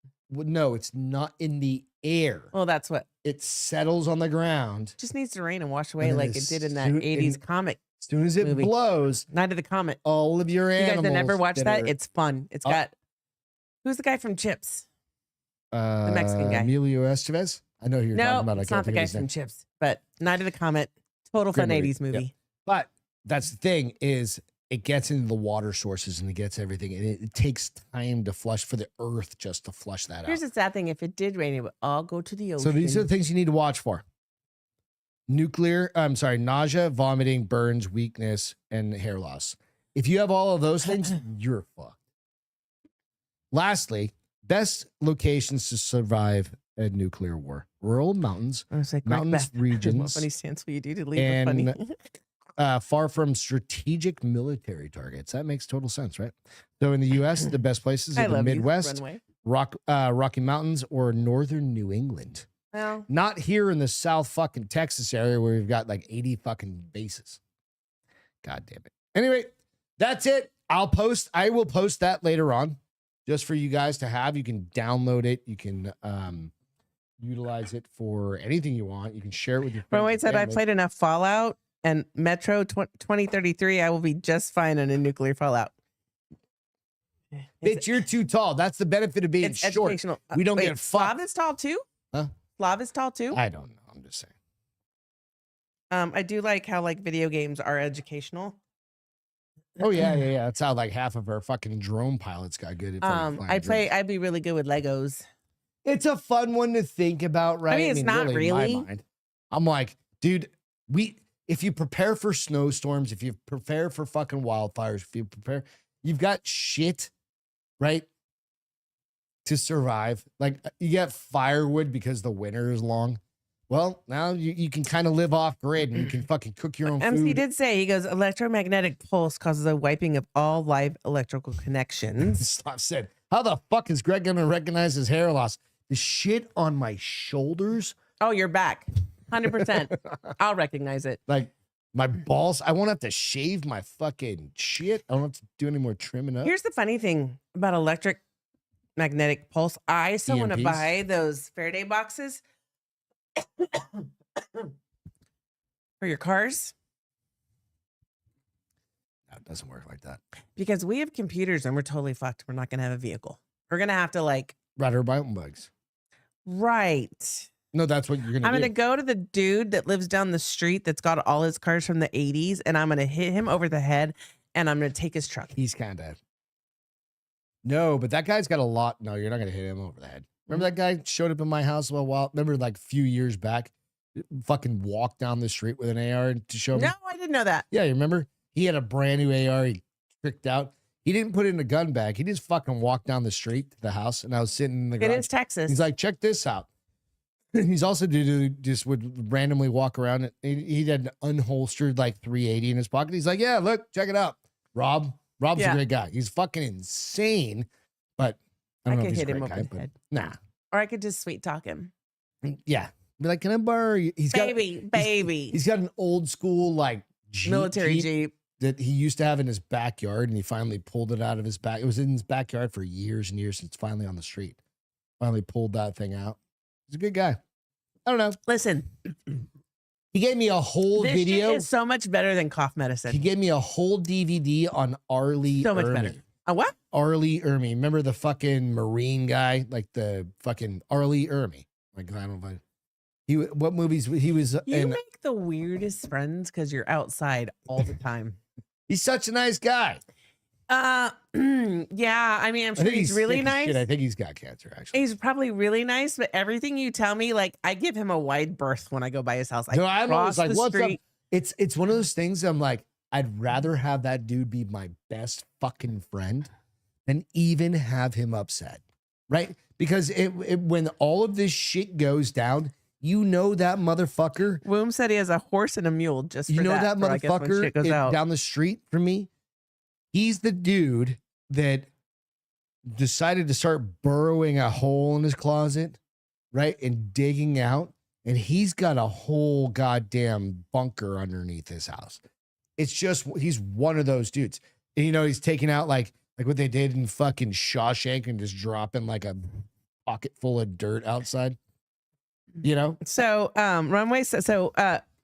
not in the air. Well, that's what It settles on the ground. just needs to rain and wash away And then like as it did in that soon- 80s and- comic As soon as it movie. blows, Night of the Comet. all of your You animals. guys that never watched that? are- It's fun. It's got who's the guy from Chips? The Mexican guy. Emilio Estevez. I know who you're No, talking about. I it's can't not the think of guy his from name. Chips, but Night of the Comet. Total Great fun movie. 80s movie. But that's the thing is it gets into the water sources and it gets everything. And it takes time to flush for the earth just to flush that Here's out. the sad thing: if it did rain, it would all go to the ocean. So these are the things you need to watch for. Nausea, vomiting, burns, weakness, and hair loss. If you have all of those things, you're fucked. Lastly, best locations to survive a nuclear war. Rural mountains, I was like, mountainous What regions, funny stance will you do to leave it funny? and far from strategic military targets. That makes total sense, right? So in the U.S., the best places I are the love Midwest, you, Rocky Mountains, or northern New England. Well, Not here in the South fucking Texas area where we've got like 80 fucking bases. God damn it. Anyway, that's it. I will post that later on just for you guys to have. You can download it. You can utilize it for anything you want. You can share it with your friends. Runway and said, I family. played enough Fallout and Metro 2033. I will be just fine on a nuclear Fallout. Bitch, you're too tall. That's the benefit of being It's short. educational. We don't Wait, get fucked. Slav is tall too? Huh? Slav is tall too? I don't know. I'm just saying. I do like how like video games are educational. Oh yeah. That's how like half of our fucking drone pilots got good at fucking flying drones. I'd be really good with Legos. It's a fun one to think about, right? I mean, it's not in really. my mind. I'm like, dude, if you prepare for snowstorms, if you prepare for fucking wildfires, if you prepare, you've got shit, right? To survive. Like you get firewood because the winter is long. Well, now you can kind of live off grid and you can fucking cook your own MC food. did say, he goes, electromagnetic pulse causes a wiping of all live electrical connections. Stop said, how the fuck is Greg gonna recognize his hair loss? The shit on my shoulders, Oh, you're back. 100%. I'll recognize it. like my balls. I won't have to shave my fucking shit. I don't have to do any more trimming up. Here's the funny thing about electromagnetic pulse. I still want to EMPs? buy those Faraday boxes for your cars No, it doesn't work like that. because we have computers and we're totally fucked. We're not going to have a vehicle. We're going to have to like, Ride our mountain bikes. right. No, that's what you're gonna I'm do. going to go to the dude that lives down the street that's got all his cars from the 80s and I'm going to hit him over the head and I'm going to take his truck. He's kind of. No, but that guy's got a lot. No, you're not gonna hit him over the head. Remember that guy showed up in my house a while. Remember, like a few years back, fucking walked down the street with an AR to show me. No, I didn't know that. Yeah, you remember? He had a brand new AR. He tricked out. He didn't put it in a gun bag. He just fucking walked down the street to the house, and I was sitting in the It garage. is Texas. He's like, check this out. He's also just would randomly walk around. He had an unholstered like 380 in his pocket. He's like, yeah, look, check it out. Rob's Yeah. a great guy. He's fucking insane, but I don't know if could he's hit a him great over guy, the but head. nah. Or I could just sweet talk him. Yeah. Be like, can I borrow you? Baby. He's got an old school like Military Jeep. that he used to have in his backyard, and he finally pulled it out of his back. It was in his backyard for years and years. It's finally on the street. Finally pulled that thing out. He's a good guy. I don't know. Listen, He gave me a whole this video. shit is so much better than cough medicine. He gave me a whole DVD on Arlie So much Ermy. better. A what? Arlie Ermy. Remember the fucking Marine guy? Like the fucking Arlie Ermy. Like, I don't know. What movies he was You in? make the weirdest friends because you're outside all the time. He's such a nice guy. Yeah. I mean, I'm sure he's really sick as nice. shit. I think he's got cancer, actually. He's probably really nice, but everything you tell me, like, I give him a wide berth when I go by his house. I No, I'm always cross like, the what's up? street. It's one of those things I'm like, I'd rather have that dude be my best fucking friend than even have him upset, right? Because when all of this shit goes down, you know that motherfucker. Womb said he has a horse and a mule just for You know that for, I guess, when motherfucker shit goes out. down the street from me? He's the dude that decided to start burrowing a hole in his closet, right? And digging out. And he's got a whole goddamn bunker underneath his house. It's just, he's one of those dudes. And, you know, he's taking out like what they did in fucking Shawshank and just dropping like a pocket full of dirt outside. You know? So, Runway says, so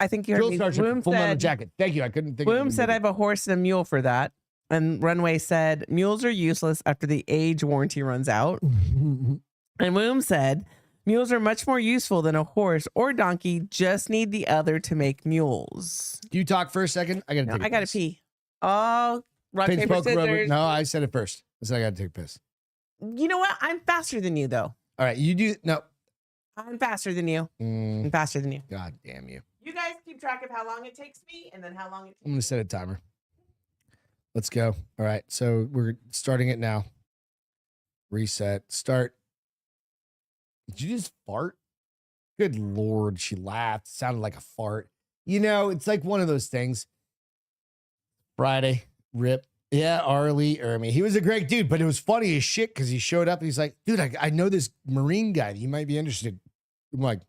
I think you heard Drill me. sergeant, Womb full metal said, jacket. Thank you. I couldn't think. Womb of said I have a horse and a mule for that. And Runway said mules are useless after the age warranty runs out. And Womb said mules are much more useful than a horse or donkey. Just need the other to make mules. Do you talk for a second? I gotta No, take. I gotta pee. Oh, rock, Pinch, paper, poke, rubber. scissors. No, I said it first. I said I gotta take a piss. You know what? I'm faster than you, though. All right, you do. No. I'm faster than you. I'm faster than you. God damn you. You guys keep track of how long it takes me and then how long it takes I'm gonna set a timer. Let's go. All right, so we're starting it now. Reset. Start. Did you just fart? Good Lord, she laughed. Sounded like a fart. You know, it's like one of those things. Friday, rip. Yeah, Arlie Ermy. He was a great dude, but it was funny as shit because he showed up and he's like, dude, I know this Marine guy. You might be interested. I'm like,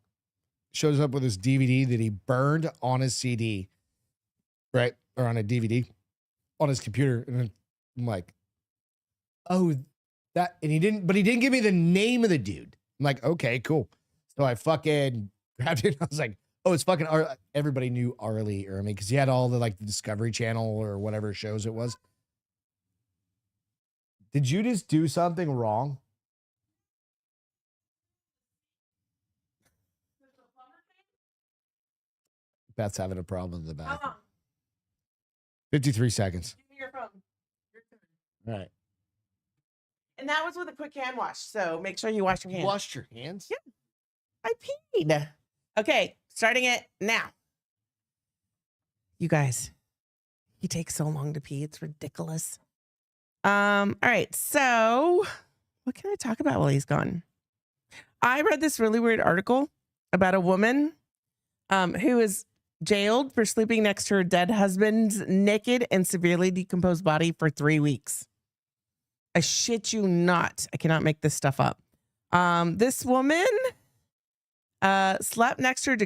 shows up with his DVD that he burned on his CD, right? Or on a DVD on his computer. And I'm like, oh, that, and he didn't give me the name of the dude. I'm like, okay, cool. So I fucking grabbed it. I was like, oh, it's fucking, everybody knew Arlie Ermy because he had all the like the Discovery Channel or whatever shows it was. Did you just do something wrong? Beth's having a problem in the back. 53 seconds. Give me your phone. All right. And that was with a quick hand wash. So make sure you wash your hands. Washed your hands? Yeah. I peed. Okay, starting it now. You guys, he takes so long to pee. It's ridiculous. All right. So what can I talk about while he's gone? I read this really weird article about a woman who is jailed for sleeping next to her dead husband's naked and severely decomposed body for 3 weeks. I shit you not. I cannot make this stuff up. This woman slept next to her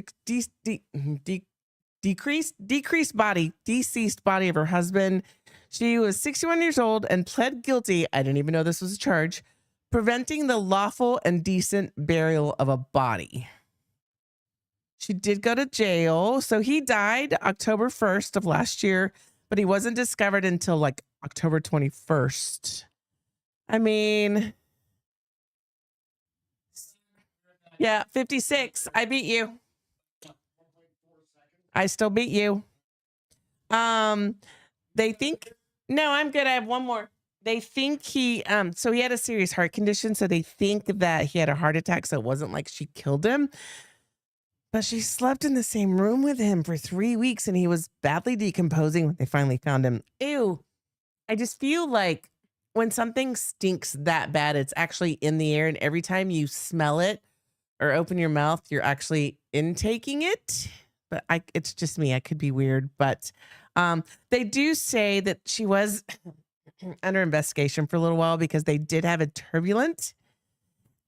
deceased body of her husband. She was 61 years old and pled guilty. I didn't even know this was a charge. Preventing the lawful and decent burial of a body. She did go to jail. So he died October 1st of last year, but he wasn't discovered until like October 21st. I mean, yeah, 56. I beat you. I still beat you. They think, no, I'm good. I have one more. They think so he had a serious heart condition. So they think that he had a heart attack. So it wasn't like she killed him, but she slept in the same room with him for 3 weeks and he was badly decomposing when they finally found him. Ew. I just feel like when something stinks that bad, it's actually in the air. And every time you smell it or open your mouth, you're actually intaking it. But it's just me. I could be weird, but they do say that she was under investigation for a little while because they did have a turbulent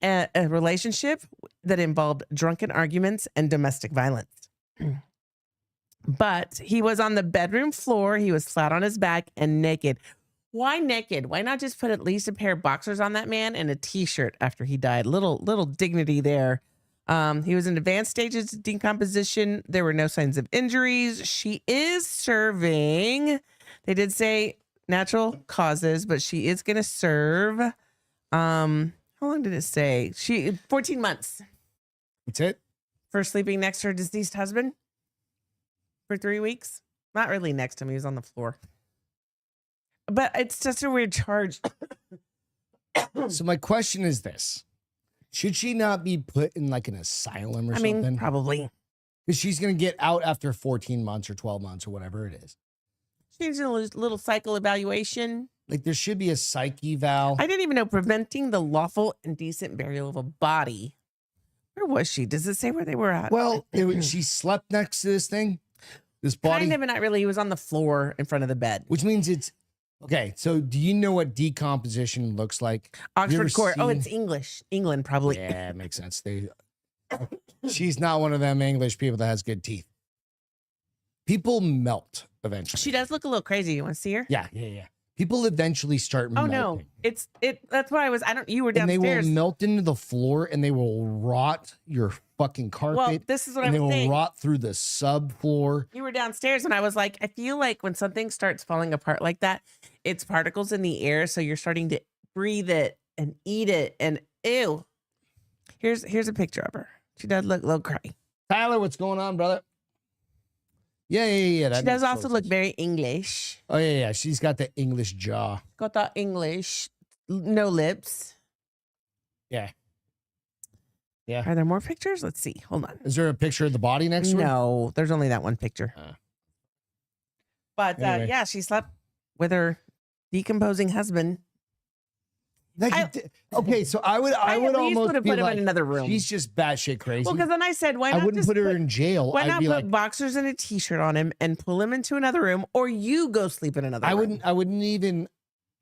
a relationship that involved drunken arguments and domestic violence. But he was on the bedroom floor. He was flat on his back and naked. Why naked? Why not just put at least a pair of boxers on that man and a t-shirt after he died? Little dignity there. He was in advanced stages of decomposition. There were no signs of injuries. She is serving. They did say natural causes, but she is going to serve. How long did it say? 14 months. That's it? For sleeping next to her deceased husband for 3 weeks. Not really next to him. He was on the floor. But it's just a weird charge. So my question is this. Should she not be put in like an asylum or something? I mean, probably. Because she's going to get out after 14 months or 12 months or whatever it is. She needs a little cycle evaluation. Like there should be a psych eval. I didn't even know preventing the lawful and decent burial of a body. Where was she? Does it say where they were at? Well, she slept next to this thing, this body. Kind of, but not really. He was on the floor in front of the bed. Which means it's, okay, so do you know what decomposition looks like? Oxford Court. Oh, it's English. England, probably. Yeah, it makes sense. She's not one of them English people that has good teeth. People melt eventually. She does look a little crazy. You want to see her? Yeah. People eventually start Oh melting. no, that's what I was. I don't. You were And they downstairs. will melt into the floor and they will rot your fucking carpet. Well, this is what and I was they will saying. rot through the subfloor. You were downstairs, and I was like, I feel like when something starts falling apart like that, it's particles in the air, so you're starting to breathe it and eat it, and ew. Here's a picture of her. She does look a little crying. Tyler, what's going on, brother? Yeah. She does also look very English. Oh, yeah. She's got the English jaw. Got that English, no lips. Yeah. Are there more pictures? Let's see. Hold on. Is there a picture of the body next to her? No, there's only that one picture. But Anyway. yeah, she slept with her decomposing husband. Okay, so I would almost have be put him like, in another room. she's just batshit crazy. Well, because then I said, why I not wouldn't just put her in jail. Why I'd not be put like, boxers and a t-shirt on him and pull him into another room, or you go sleep in another room? I wouldn't even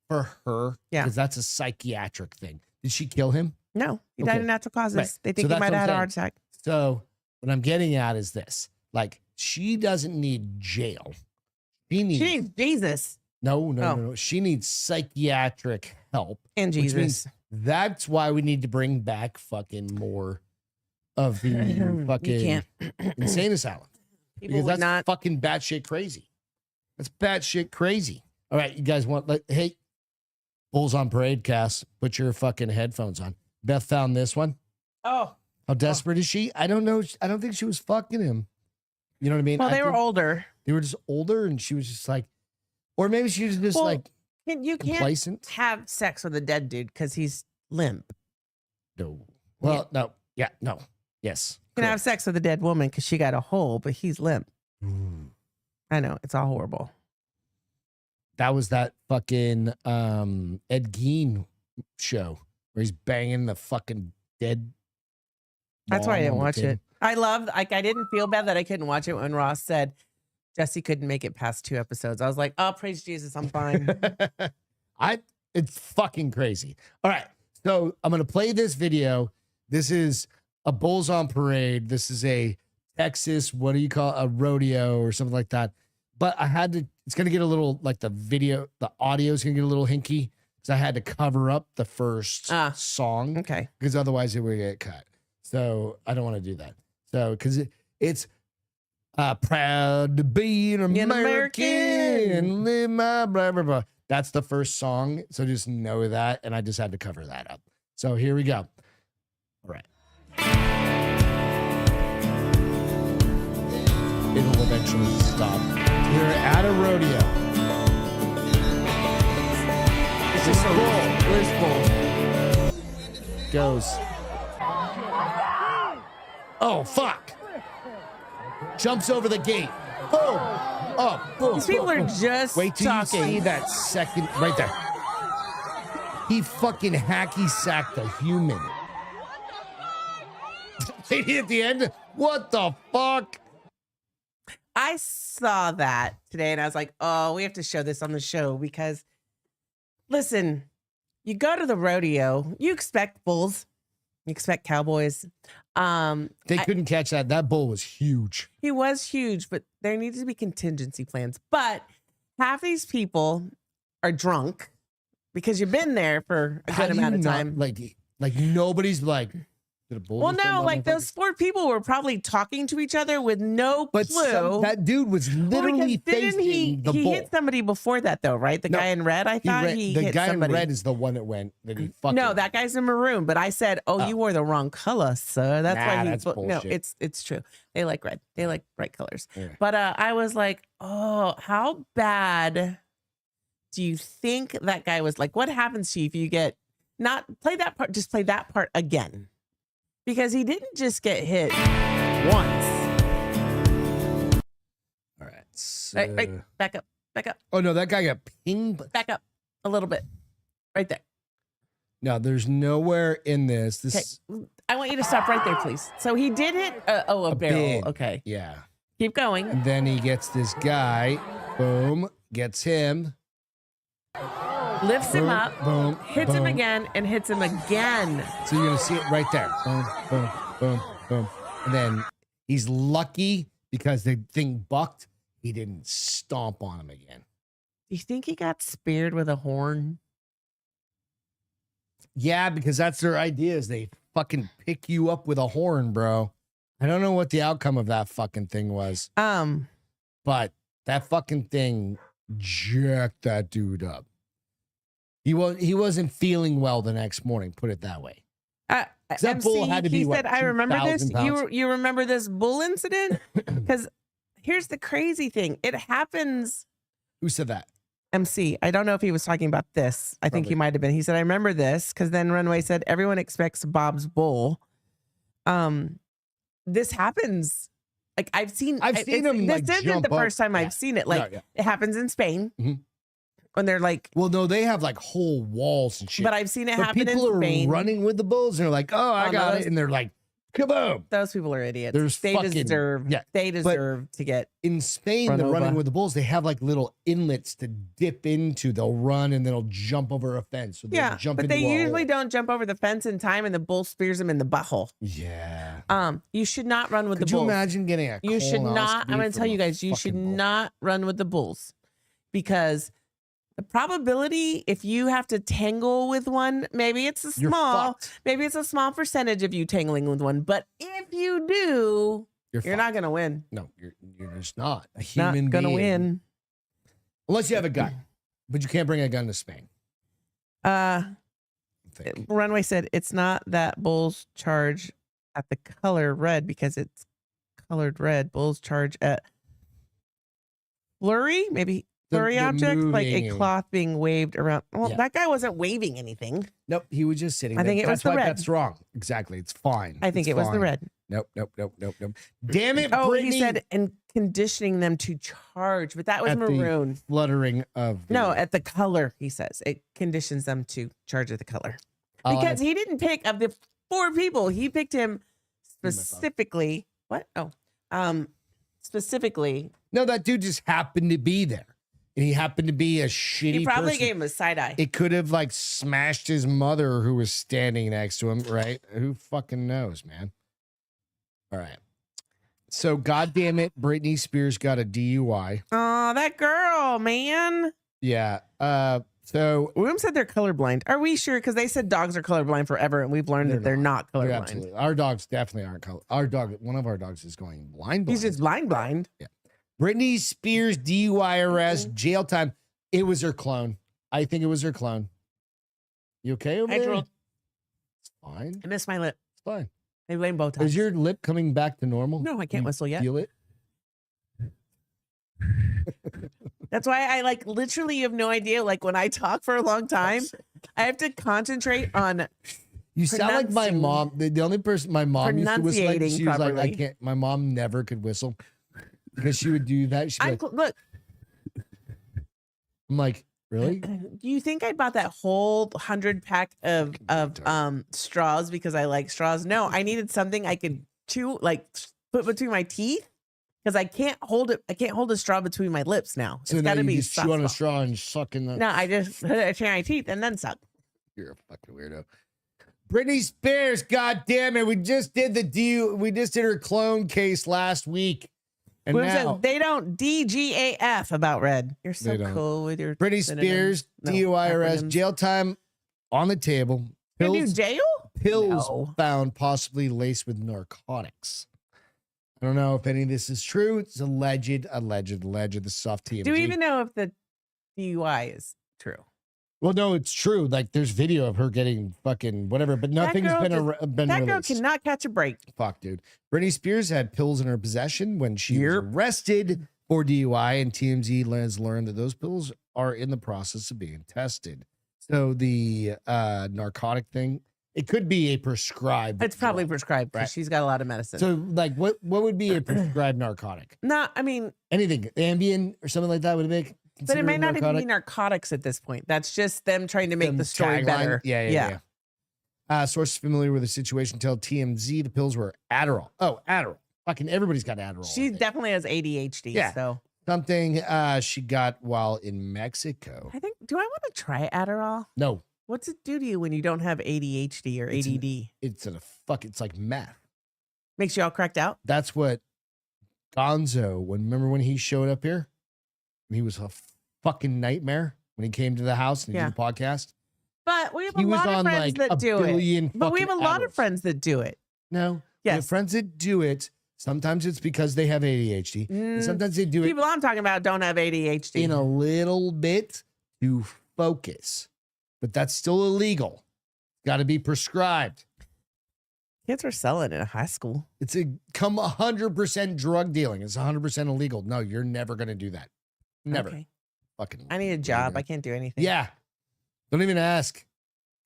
for her. Yeah. Because that's a psychiatric thing. Did she kill him? No, he died Okay. of natural causes. Right. They So think he that's might what have had a I'm heart attack. So what I'm getting at is this: like, she doesn't need jail. She needs She needs Jesus no. She needs psychiatric help. and Which Jesus. means that's why we need to bring back fucking more of the fucking can't. insane asylum. People Because would that's not. fucking batshit crazy. That's batshit crazy. All right, you guys want hey, Bulls on Parade cast, put your fucking headphones on. Beth found this one. Oh, How desperate is she? I don't know. I don't think she was fucking him. You know what I mean? well, I they were think older. They were just older, and she was just like, or maybe she was just Well, like You can't complacent. have sex with a dead dude because he's limp. No. Well, no. Yeah. No. Yes. You can have sex with a dead woman because she got a hole, but he's limp. Mm. I know, it's all horrible. That was that fucking Ed Gein show where he's banging the fucking dead. That's why I ball didn't on the watch table. it. I didn't feel bad that I couldn't watch it when Ross said Jesse couldn't make it past 2 episodes. I was like, oh, praise Jesus, I'm fine. It's fucking crazy. All right. So I'm going to play this video. This is a Bulls on Parade. This is a Texas, what do you call it? A rodeo or something like that. But I had to, it's going to get a little, like the video, the audio is going to get a little hinky because I had to cover up the first song Okay. because otherwise it would get cut. So I don't want to do that. So, because it's proud to be an American, live my blah, blah, blah. That's the first song. So just know that. And I just had to cover that up. So here we go. All right. It'll eventually stop. We're at a rodeo. It's just a bull. Where's bull? Goes. Oh, fuck. Jumps over the gate. Boom. Oh, boom. These people are just Wait till talking. you see that second right there. He fucking hacky sacked a human. At the end, what the fuck? I saw that today and I was like, oh, we have to show this on the show because listen, you go to the rodeo, you expect bulls, you expect cowboys. They couldn't catch that. That bull was huge. He was huge, but there needs to be contingency plans. But half these people are drunk because you've been there for a good amount of time. Like nobody's like, did a bull Well, just jump no, on like my those 4 people were probably talking to each other with no But clue. that dude was literally didn't facing the he bull. hit somebody before that though, right? The No, guy in red, I thought he the hit guy somebody. in red is the one that he fucking. No, that guy's in maroon. But I said, "Oh, you wore the wrong color, sir." That's Nah, why he. that's No, bullshit. it's true. They like red. They like bright colors. Yeah. But I was like, "Oh, how bad do you think that guy was? Like, what happens to you if you get not play that part? Just play that part again, because he didn't just get hit once. All right. So, Right, back up, Oh no, that guy got pinged. back up a little bit, right there. No, there's nowhere in this. Okay, This, I want you to stop right there, please. So he did hit. A barrel. bin. Okay, yeah. keep going. And then he gets this guy. Boom. Gets him. Lifts him Boom, up, boom, hits him boom. again, and hits him again. So you're gonna see it right there. Boom, boom, boom, boom. And then he's lucky because the thing bucked. He didn't stomp on him again. Do you think he got speared with a horn? Yeah, because that's their idea is they fucking pick you up with a horn, bro. I don't know what the outcome of that fucking thing was, but that fucking thing jacked that dude up. He wasn't feeling well the next morning, put it that way. That bull had to be, he what, said, I remember this. 2,000 pounds? You remember this bull incident? Because here's the crazy thing. It happens. Who said that? MC. I don't know if he was talking about this. I think he Probably. might have been. He said, I remember this, because then Runway said, everyone expects Bob's bull. This happens. Like I've seen him. This Like, isn't jump the first up. time Yeah. I've seen it. Like Yeah. it happens in Spain Mhm. when they're like, Well, no, they have like whole walls and shit. but I've seen it But happen in people are Spain. running with the bulls and they're like, oh, I Oh, no, got those- it. And they're like, kaboom. Those people are idiots. There's They fucking- deserve. yeah, They deserve to get. In Spain, Run they're running over. with the bulls. They have like little inlets to dip into. They'll run and then they'll jump over a fence. So they'll Yeah, jump but into they a usually hole. don't jump over the fence in time, and the bull spears them in the butthole. Yeah. You should not run with Could the you bulls. imagine getting a You should not. colonoscopy I'm going to from tell you a guys, you should fucking bull? not run with the bulls, because the probability, if you have to tangle with one, maybe it's You're fucked. maybe it's a small percentage of you tangling with one. But if you do, you're fucked. not going to win. No, you're just not a Not human going to being. win. Unless you have a gun. But you can't bring a gun to Spain. I think. Runway said it's not that bulls charge at the color red because it's colored red. Bulls charge at flurry, maybe flurry The object, like a moving. cloth being waved around. Well, Yeah. that guy wasn't waving anything. Nope, he was just sitting I there. think it was That's the why red. That's wrong. Exactly. It's fine. I think It's it was the fine. red. Nope. Damn it, Oh, Brittany. he said, and conditioning them to charge, but that was At the maroon. fluttering of the, No, at the color, he says. It conditions them to charge at the color. I'll Because have- he didn't pick, of the 4 people, he picked him my phone. specifically. What? Oh, specifically. No, that dude just happened to be there. And he happened to be a shitty He probably person. gave him a side eye. It could have like smashed his mother who was standing next to him, right? Who fucking knows, man? All right. So, goddamn it, Britney Spears got a DUI. Oh, that girl, man. Yeah. So William said they're colorblind. Are we sure? Because they said dogs are colorblind forever, and we've learned that they're not they're colorblind. absolutely. Our dogs definitely aren't color. Our dog, one of our dogs is going blind. He's just blind. Britney Spears DUI arrest, Mm-hmm. jail time. It was her clone. I think it was her clone. You okay over I there? drooled. It's fine. I missed my lip. It's fine. I blame Botox. Is your lip coming back to normal? No, I can't You whistle yet. Feel it? That's why I like literally have no idea. Like when I talk for a long time, I have to concentrate on. You sound like my Pronouncing- mom. The only person my mom used to whistle like, Pronunciating she was like, I properly. can't. My mom never could whistle because she would do that. She'd be like, Look, I'm like, really? do you think I bought that whole 100-pack of straws because I like straws? No, I needed something I could chew, like put between my teeth, because I can't hold it. I can't hold a straw between my lips now. So It's now got to you be just chew on a soft. straw and suck in the. No, I just put it between my teeth and then suck. You're a fucking weirdo. Britney Spears, God damn it. We just did her clone case last week. And William now says they don't DGAF about red. You're so They don't. cool with your Britney synonyms. Spears, No, DUI arrest, acronyms. jail time on the table. Gonna do Pills, jail? pills No. found possibly laced with narcotics. I don't know if any of this is true. It's alleged. The soft TMZ. Do we even know if the DUI is true? Well, no, it's true. Like there's video of her getting fucking whatever, but nothing's girl been That girl released. cannot catch a break. Fuck, dude. Britney Spears had pills in her possession when she was Yep. arrested for DUI, and TMZ has learned that those pills are in the process of being tested. So the narcotic thing, it could be a prescribed. It's probably drug. prescribed because Right. she's got a lot of medicine. So, like, what would be a prescribed narcotic? no, I mean, Anything, Ambien or something like that would make. but it may not even narcotic? be narcotics at this point. That's just them trying to make Some the story tagline? better. Yeah. Sources familiar with the situation tell TMZ the pills were Adderall. Oh, Adderall. Fucking everybody's got Adderall. She I think. definitely has ADHD. Yeah. So Something she got while in Mexico. I think, do I want to try Adderall? No, What's it do to you when you don't have ADHD or It's ADD? it's like meth. Makes you all cracked out? That's what Gonzo, remember when he showed up here? He was a fucking nightmare when he came to the house and he did the podcast. But we have He a was lot of on friends like that a do it. billion But we have a fucking lot of hours. friends that do it. No. We have Yes. friends that do it. Sometimes it's because they have ADHD. And sometimes they do it People I'm talking about don't have ADHD. in a little bit to focus. But that's still illegal. Got to be prescribed. Kids are selling it in high school. It's 100% drug dealing. It's 100% illegal. No, you're never going to do that. Never. Okay. Fucking. I need a job. I can't do anything. Yeah. Don't even ask.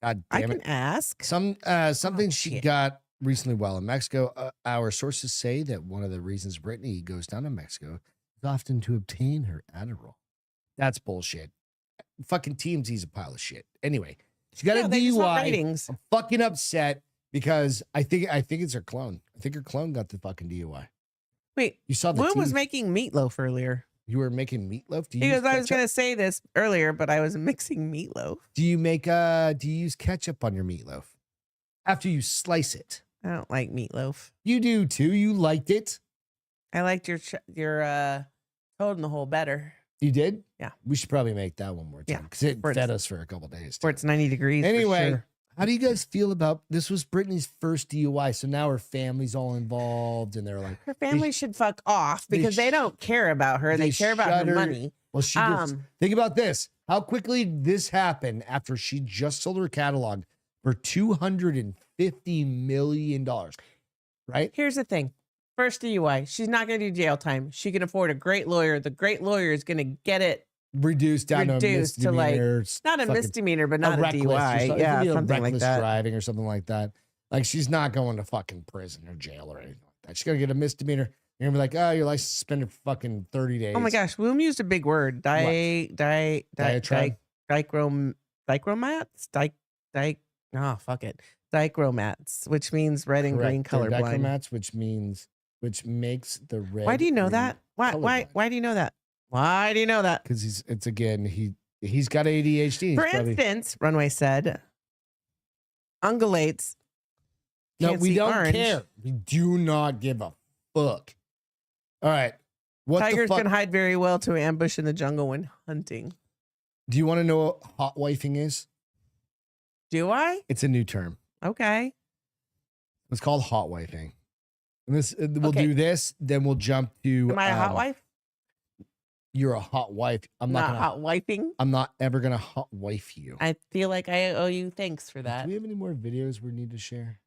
God I damn can it. ask. Something she shit. got recently while in Mexico. Our sources say that one of the reasons Britney goes down to Mexico is often to obtain her Adderall. That's bullshit. Fucking TMZ's a pile of shit. Anyway, she got a they just want DUI. ratings. I'm fucking upset because I think it's her clone. I think her clone got the fucking DUI. Wait, You saw the Will was teeth. making meatloaf earlier. You were making meatloaf? Do you Because use I was ketchup? going to say this earlier, but I was mixing meatloaf. Do you use ketchup on your meatloaf after you slice it? I don't like meatloaf. You do too. You liked it. I liked your toad in the hole better. You did? Yeah. We should probably make that one more time Yeah. because it Where fed it's- us for a couple days. Where it's 90 degrees. for Anyway, sure. how do you guys feel about this? Was Britney's first DUI, so now her family's all involved, and they're like, Her family should fuck off because they don't care about her. They care about shut her her- money. well, she just think about this. How quickly this happened after she just sold her catalog for $250 million, right? Here's the thing. First DUI, she's not going to do jail time. She can afford a great lawyer. The great lawyer is going to get it Reduced down Reduced to, like, misdemeanor, not a fucking- misdemeanor, but not a reckless or DUI. something. Yeah, It could be a something like reckless that. driving or something like that. Like she's not going to fucking prison or jail or anything like that. She's gonna get a misdemeanor. You're gonna be like, oh, your license suspended for fucking 30 days. Oh my gosh, William used a big word. Diatribe? Dichromats, which means red and green Correct. They're colorblind. dichromats, which makes the red. Why do you know green that? Why colorblind. do you know that? Why do you know that? Because he's got ADHD. For He's probably- instance, Runway said, ungulates. no, can't we see don't orange. care. We do not give a fuck. All right. What Tigers the fuck? can hide very well to ambush in the jungle when hunting. Do you want to know what hot wifing is? Do I? It's a new term. Okay. It's called hot wifing. And this we'll Okay. do this, then we'll jump to Am I a hot wife? You're a hot wife. I'm not gonna hot wifing. I'm not ever gonna hot wife you. I feel like I owe you thanks for that. Do we have any more videos we need to share?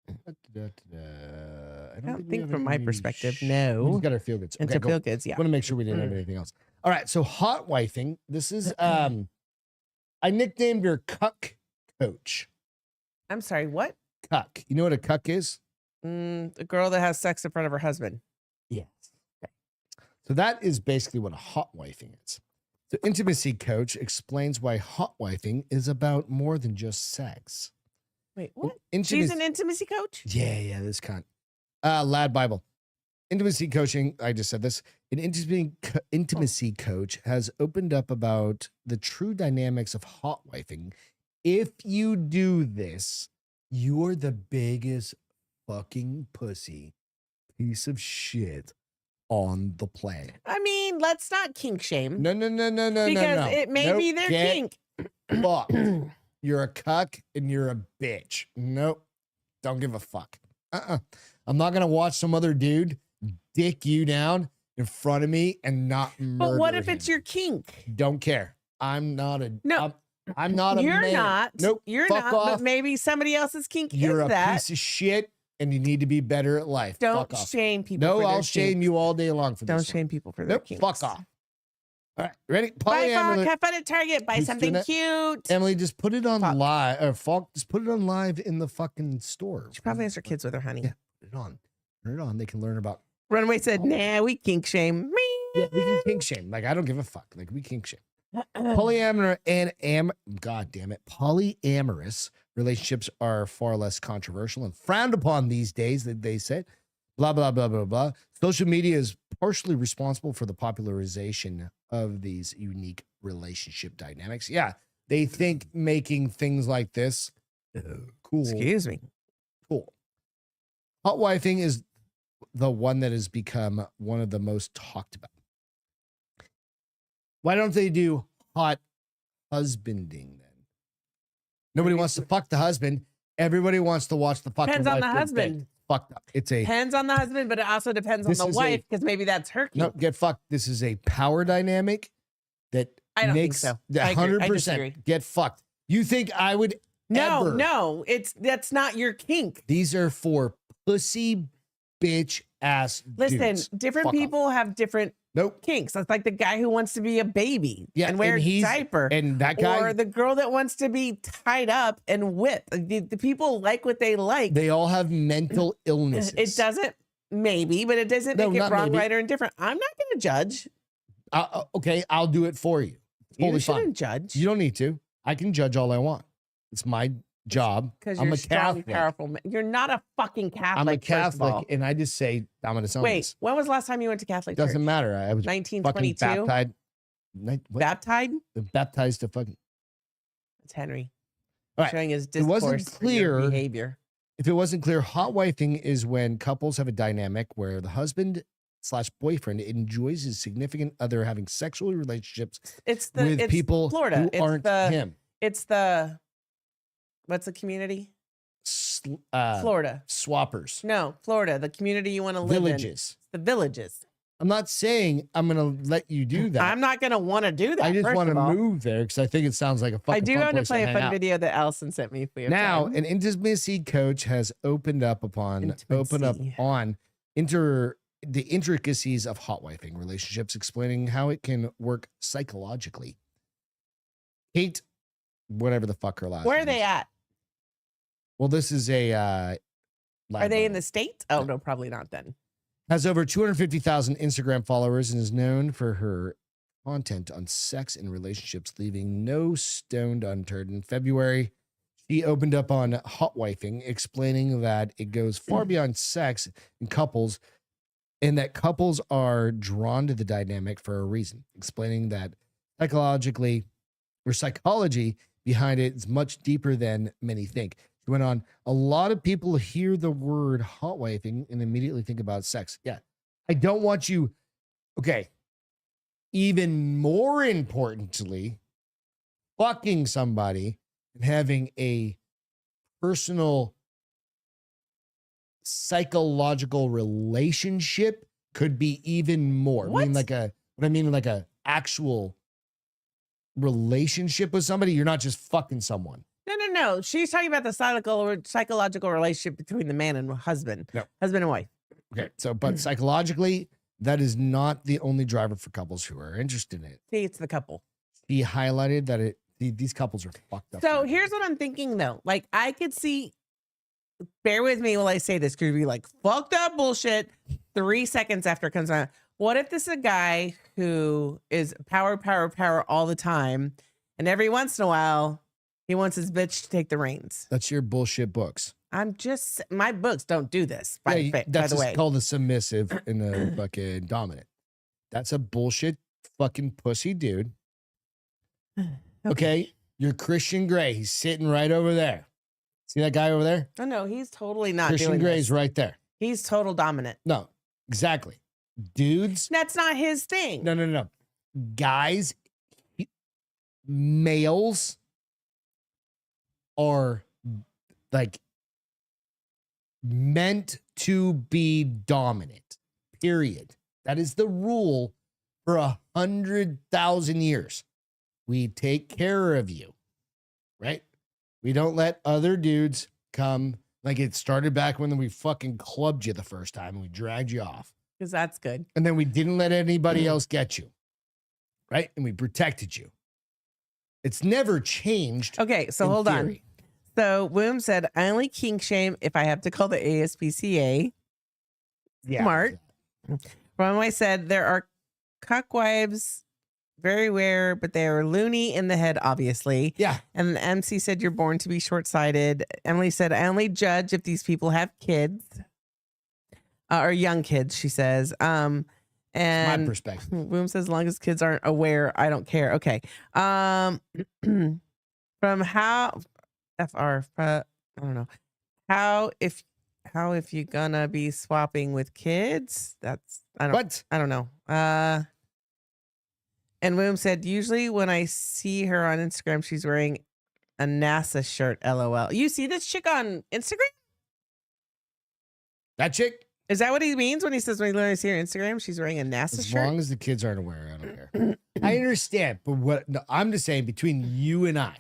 I don't think from my perspective, no. We just got our feel goods. And Okay, to go. feel goods, yeah. Want to make sure we didn't have anything else. All right, so hot wifing. This is I nicknamed her cuck coach. I'm sorry, what? Cuck. You know what a cuck is? The girl that has sex in front of her husband. Yes. So that is basically what a hot wifing is. So intimacy coach explains why hot wifing is about more than just sex. Wait, what? Intimacy, She's an intimacy coach? yeah, this cunt. Lad Bible. Intimacy coaching, I just said this. An intimacy coach has opened up about the true dynamics of hot wifing. If you do this, you're the biggest fucking pussy piece of shit on the planet. I mean, let's not kink shame. No. Because it may be their Get kink. fucked. You're a cuck and you're a bitch. Nope. Don't give a fuck. I'm not going to watch some other dude dick you down in front of me and not murder But what if him. it's your kink? Don't care. I'm not a... No. I'm not a You're man. not. Nope. You're Fuck not. off. But maybe somebody else's kink You're is a that. piece of shit and you need to be better at life. Don't Fuck off. shame people. No, for their I'll shame kinks. you all day long for Don't this. shame people for their Nope. kinks. Fuck off. All right. Ready? Bye, Falk. Polyamory. Have fun at Target. Buy Who's something doing cute. Emily, just put it on Fuck. live. Or Falk, just put it on live in the fucking store. She probably has her kids with her, honey. Yeah. Put it on. Turn it on. They can learn about. Runway said, nah, we kink shame. Yeah, we can kink shame. Like I don't give a fuck. Like we kink shame. Polyamorous and God damn it, polyamorous relationships are far less controversial and frowned upon these days. That they said, blah blah blah blah blah. Social media is partially responsible for the popularization of these unique relationship dynamics. Yeah, they think making things like this cool. Excuse me. Cool. Hot wifing is the one that has become one of the most talked about. Why don't they do hot husbanding then? Nobody wants to fuck the husband. Everybody wants to watch the fucking Depends on wife the get husband. banged. Fucked up. It's a Depends on the husband, but it also depends on This the is wife because maybe that's her kink. no get fucked. This is a power dynamic that I don't think makes so. I agree. I 100% disagree. get fucked. You think I would No, ever? no, that's not your kink. These are for pussy bitch ass Listen, dudes. different Fuck off. people have different Nope. kinks. It's like the guy who wants to be a baby and wear a diaper. And that guy, or the girl that wants to be tied up and whipped. The people like what they like. they all have mental illnesses. It doesn't, maybe, but it doesn't No, make it not wrong, maybe. right, or indifferent. I'm not going to judge. Okay, I'll do it for you. Totally You fine. shouldn't judge. You don't need to. I can judge all I want. It's my job. Because I'm you're a strong, Catholic. powerful man. You're not a fucking Catholic. I'm a first of all. Catholic, and I just say I'm going to sound Wait, this. when was the last time you went to Catholic church? Doesn't matter. I was fucking 1922. baptized. Baptized? Baptized to fucking. It's Henry. All right. Showing his It wasn't discourse for your clear. behavior. If it wasn't clear, hot wifing is when couples have a dynamic where the husband / boyfriend enjoys his significant other having sexual relationships It's with people Florida. who It's aren't him. It's the what's the community? Florida. Swappers. No, Florida. The community you want to live in. Villages. The villages. I'm not saying I'm going to let you do that. I'm not gonna want to do that. I just first want of to all. move there because I think it sounds like a fucking I do fun want to place play a hang fun out. video that Allison sent me for your Now, time. an intimacy coach has opened up Intimacy. on the intricacies of hot wifing relationships, explaining how it can work psychologically. Kate, whatever the fuck her last Where are name they is. at? Well, this is a Are they in the States? Oh no, probably not then. has over 250,000 Instagram followers and is known for her content on sex and relationships, leaving no stone unturned. In February, she opened up on hot wifing, explaining that it goes far beyond sex in couples and that couples are drawn to the dynamic for a reason, explaining that psychology behind it is much deeper than many think. She went on, a lot of people hear the word hot wifing and immediately think about sex. Yeah. I don't want you. Okay. Even more importantly, fucking somebody and having a personal psychological relationship could be even more. I mean, like a actual relationship with somebody. You're not just fucking someone. No. She's talking about the psychological relationship between the man and husband. No. Husband and wife. Okay. So, but psychologically, that is not the only driver for couples who are interested in it. See, it's the couple. He highlighted that these couples are fucked up. So here's what I'm thinking though. Like I could see, bear with me while I say this, could be like, fuck that bullshit 3 seconds after it comes out. What if this is a guy who is power all the time, and every once in a while he wants his bitch to take the reins? That's your bullshit books. My books don't do this, by That's the way. called a submissive and a fucking dominant. That's a bullshit fucking pussy dude. Okay. You're Christian Grey. He's sitting right over there. See that guy over there? Oh no, he's totally not Christian doing Grey's this. right there. He's total dominant. No, exactly. Dudes. That's not his thing. No. Guys, males are like meant to be dominant, period. That is the rule for 100,000 years. We take care of you, right? We don't let other dudes come. Like it started back when we fucking clubbed you the first time and we dragged you off. Because that's good. And then we didn't let anybody else get you, right? And we protected you. It's never changed. Okay, so in hold on. theory. So William said, I only kink shame if I have to call the ASPCA. Yeah. Smart. Runway said, there are cuckwives, very rare, but they are loony in the head, obviously. Yeah. And the MC said, you're born to be short-sighted. Emily said, I only judge if these people have kids. Or young kids, she says. My And perspective. William says, as long as kids aren't aware, I don't care. Okay. From how FR, I don't know. How if you gonna be swapping with kids? That's I don't What? know. And William said, usually when I see her on Instagram, she's wearing a NASA shirt. LOL. You see this chick on Instagram? That chick? Is that what he means when he says when he see her on Instagram, she's wearing a NASA As shirt? long as the kids aren't aware, I don't care. I understand, but what? No, I'm just saying between you and I.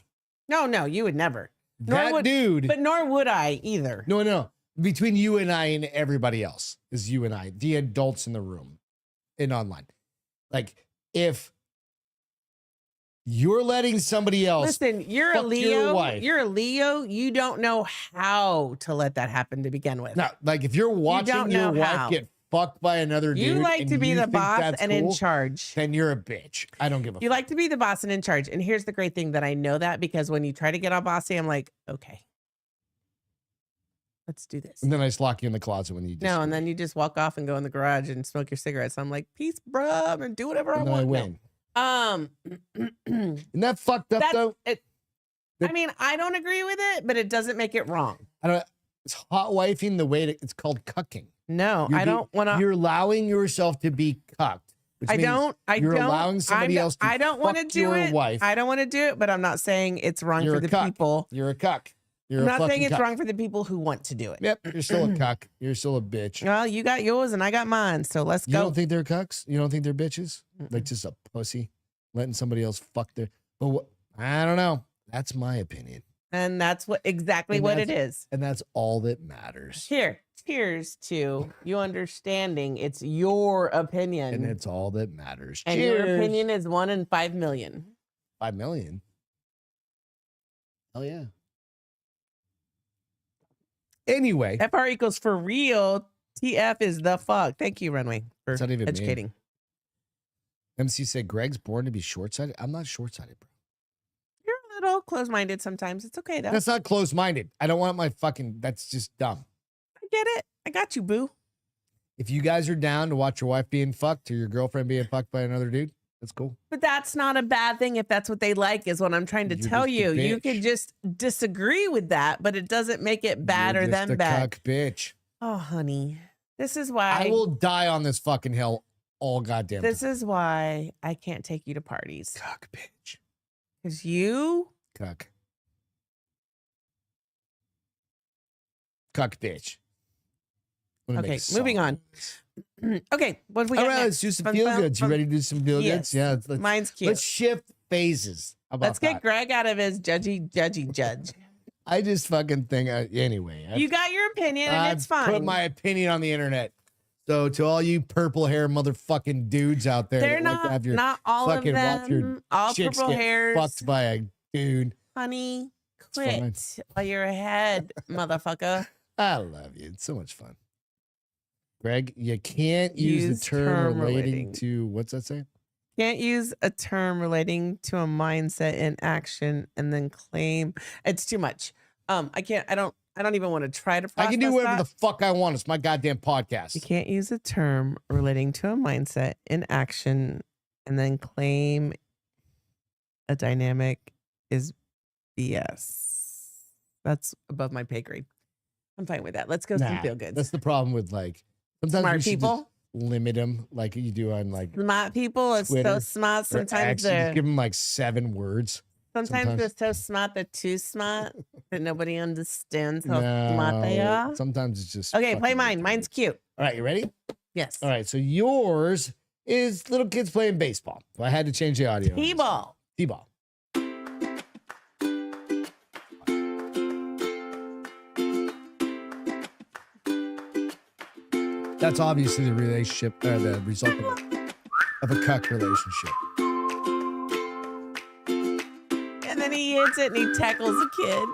No, you would never. Dude. But nor would I either. No. Between you and I and everybody else is you and I, the adults in the room and online. Like, if you're letting somebody else. Listen, you're a fuck Leo. your wife. You're a Leo. You don't know how to let that happen to begin with. No, like if you're watching don't your know wife how. get fucked by another dude, You like and to be you the think boss that's and in cool, charge. then you're a bitch. I don't give a You fuck. like to be the boss and in charge. And here's the great thing that I know that because when you try to get all bossy, I'm like, okay, let's do this. And then I just lock you in the closet when you just No, and then you just walk off and go in the garage and smoke your cigarettes. I'm like, peace, bruh. I'm gonna do whatever I and then I want. win. No. Isn't that fucked up though? I mean, I don't agree with it, but it doesn't make it wrong. I don't. It's hot wifing the way it's called cucking. No, You're I don't want to. You're allowing yourself to be cucked. which I means don't. You're allowing somebody else to I don't want to fuck do your it. wife. I don't want to do it, but I'm not saying it's wrong You're for a the cuck. people. You're a cuck. You're I'm a not fucking saying it's cuck. wrong for the people who want to do it. Yep, you're still a cuck. You're still a bitch. Well, you got yours and I got mine, so let's You go. don't think they're cucks? You don't think they're bitches? Like just a pussy letting somebody else fuck their. But what? I don't know. That's my opinion, And that's exactly And what it that's- is. and that's all that matters. Here, cheers to you understanding it's your opinion. And it's all that matters. And your Cheers. opinion is 1 in 5 million. 5 million. Hell yeah. Anyway, FR equals for real. TF is the fuck. Thank you, Runway, for What's that even mean? educating. MC said Greg's born to be short-sighted. I'm not short-sighted, bro. You're a little close-minded sometimes. It's okay, though. That's not close-minded. I don't want my fucking. That's just dumb. I get it. I got you, boo. If you guys are down to watch your wife being fucked or your girlfriend being fucked by another dude, that's cool. But that's not a bad thing if that's what they like, is what I'm trying to You're tell just a you. You bitch. can just disagree with that, but it doesn't make it bad You're or just them a bad. cuck bitch. Oh, honey. This is why I will die on this fucking hill all goddamn this time. is why I can't take you to parties. Cuck bitch. Because you Cuck. Cuck bitch. I'm gonna Okay, make a moving song. on. Okay, what do we All got right, next? let's do some Fun, feel fun, goods. You fun. ready to do some feel Yes. goods? Yeah. Let's, Mine's cute. let's shift phases. How about Let's get that? Greg out of his judgy judge. I just fucking think. Anyway. You got your opinion, and I've it's fine. put my opinion on the internet. So to all you purple hair motherfucking dudes out there, They're that like to have your not all of fucking watch your them. All chicks purple get hairs. fucked by a dude. Honey, fine. quit while you're ahead, motherfucker. I love you. It's so much fun. Greg, you can't use the term relating to what's that say? Can't use a term relating to a mindset in action and then claim it's too much. I can't. I don't even want to try to process I can do whatever that. the fuck I want. It's my goddamn podcast. You can't use a term relating to a mindset in action and then claim a dynamic is BS. That's above my pay grade. I'm fine with that. Let's go some feel good. That's the problem with like sometimes Smart we should people. just limit them like you do on like Smart people are so Twitter smart. or Sometimes X, you they're just give them like 7 words. sometimes they're so smart they're too smart that nobody understands how smart they No, are. Sometimes it's just Okay, play fucking mine. retarded. Mine's cute. All right, you ready? Yes. All right, so yours is little kids playing baseball. So I had to change the audio. on this one. T-ball. T-ball. That's obviously the relationship, the result of a cuck relationship. And then he hits it and he tackles a kid.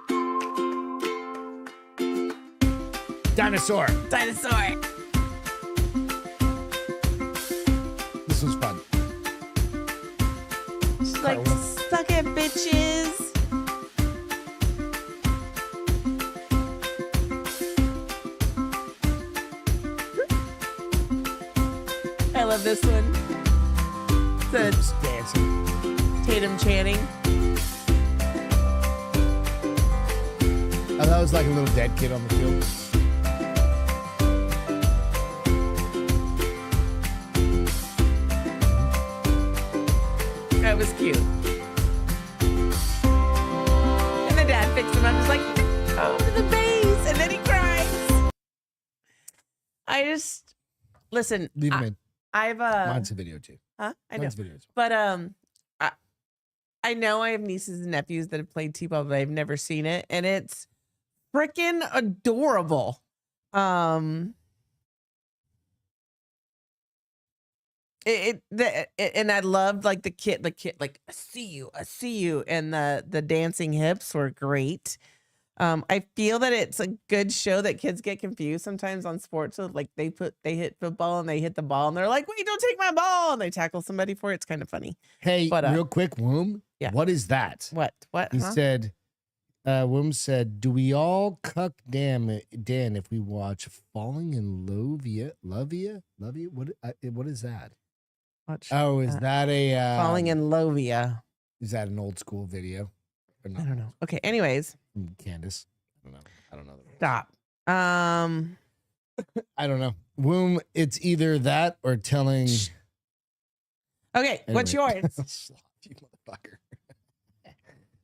Dinosaur. Dinosaur. This was fun. She's like, suck it, bitches. I love this one. It's Just dancing. Tatum Channing. Oh, that was like a little dead kid on the field. That was cute. And the dad picks him up. He's like, oh, the base. And then he cries. I just, listen. Leave him in. I've, Mine's a video too. huh? I know. Mine's video too. But, I know I have nieces and nephews that have played T-ball, but I've never seen it. And it's freaking adorable. And I loved like the kid, like I see you, and the dancing hips were great. I feel that it's a good show that kids get confused sometimes on sports. So like they hit football and they hit the ball and they're like, wait, don't take my ball, and they tackle somebody for it. It's kind of funny. Hey, But, real quick, Womb. yeah. What is that? What? He Huh? said, Womb said, do we all cuck Dan if we watch Falling in Love You? What is that? Watch, Oh, is that a Falling in Lovia? Is that an old school video? Or I don't know. Okay. Anyways, From Candace? I don't know. stop. I don't know. Womb, it's either that or telling. Okay. What's Anyway. yours? Sloth, you motherfucker.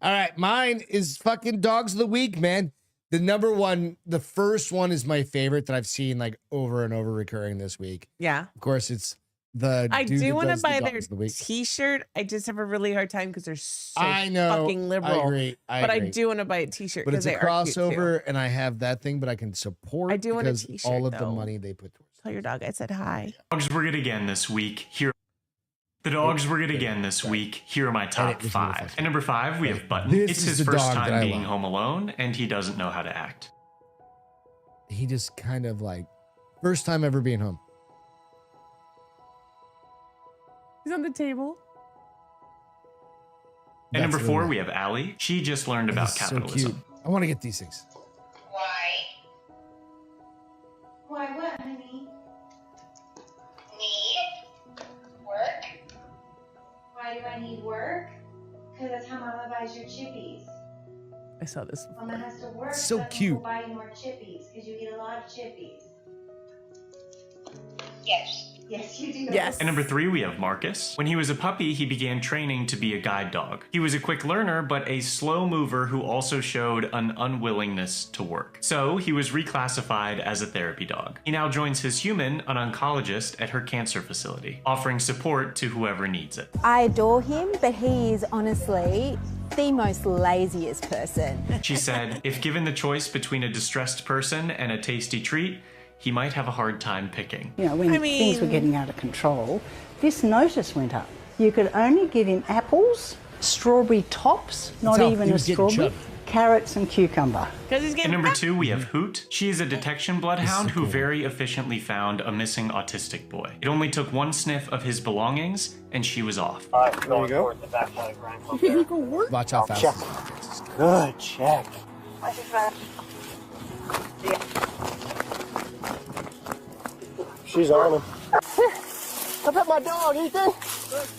All right, mine is fucking Dogs of the Week, man. The number one, the first one is my favorite that I've seen like over and over recurring this week. Yeah. Of course, it's the. I dude do that want to does the buy Dogs their of the Week. T-shirt. I just have a really hard time because they're so I know. fucking liberal. I agree. But I agree. do want to buy a T-shirt But because it's a they are cute too. crossover, and I have that thing, but I can support. I do want a because t-shirt, all of the though. money they put towards. Tell your dog I said hi. Dogs were good again this week. The dogs were good again this week. Here are my top Edit, five. At number 5, we have Button. This It's is his the first dog that time I being love. home alone, and he doesn't know how to act. He just kind of like first time ever being home. He's on the table. At number That's 4, really we have Allie. She just learned nice. about He's so capitalism. cute. I want to get these things. Why? Why what, honey? Need? Work? Why do I need work? Because that's how Mama buys your chippies. I saw this. Mama has to work So that cute. will buy you more chippies because you eat a lot of chippies. Yes. Yes, you do. Yes. At number 3, we have Marcus. When he was a puppy, he began training to be a guide dog. He was a quick learner, but a slow mover who also showed an unwillingness to work. So he was reclassified as a therapy dog. He now joins his human, an oncologist, at her cancer facility, offering support to whoever needs it. I adore him, but he is honestly the most laziest person. She said, if given the choice between a distressed person and a tasty treat, he might have a hard time picking. You know, when I things were mean- getting out of control, this notice went up. You could only give him apples, strawberry tops, not how even he a was getting strawberry, chubby. carrots and cucumber. Because he's At getting number fat. 2, we have Hoot. She is a detection bloodhound so who cool. very efficiently found a missing autistic boy. It only took one sniff of his belongings, and she was off. There you go. Watch how fast. Check. this is. Good check. She's on him. I pet my dog, Ethan.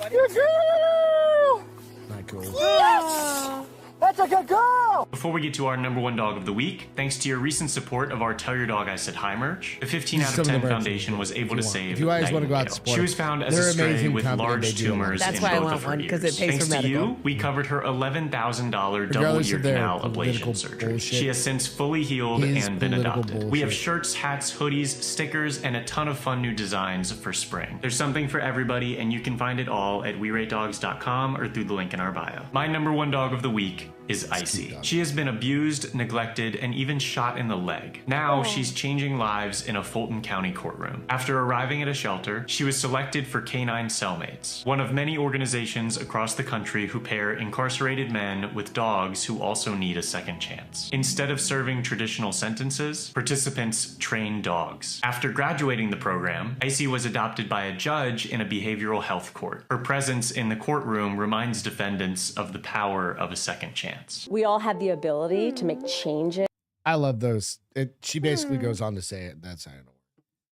Good girl. Not cool. Yes. That's a good girl. Before we get to our number 1 dog of the week, thanks to your recent support of our Tell Your Dog I Said Hi merch, the 15 out Some of of 10 the merch Foundation was able to if you want. save If you guys wanna go out and Nightingale. support She them. was found as They're a stray amazing with company. They large do a lot. tumors That's in why I both want of her one, 'cause ears. it pays Thanks for to medical. you, we covered her $11,000 double Regardless ear of their canal political ablation surgery. bullshit, She has since fully healed his and been political adopted. We have bullshit. shirts, hats, hoodies, stickers, and a ton of fun new designs for spring. There's something for everybody, and you can find it all at WeRateDogs.com or through the link in our bio. My number 1 dog of the week is Icy. dog. She has been abused, neglected, and even shot in the leg. Now she's changing lives in a Fulton County courtroom. After arriving at a shelter, she was selected for Canine Cellmates, one of many organizations across the country who pair incarcerated men with dogs who also need a second chance. Instead of serving traditional sentences, participants train dogs. After graduating the program, Icy was adopted by a judge in a behavioral health court. Her presence in the courtroom reminds defendants of the power of a second chance. We all have the ability to make changes. I love those. She basically goes on to say it. That's I don't know.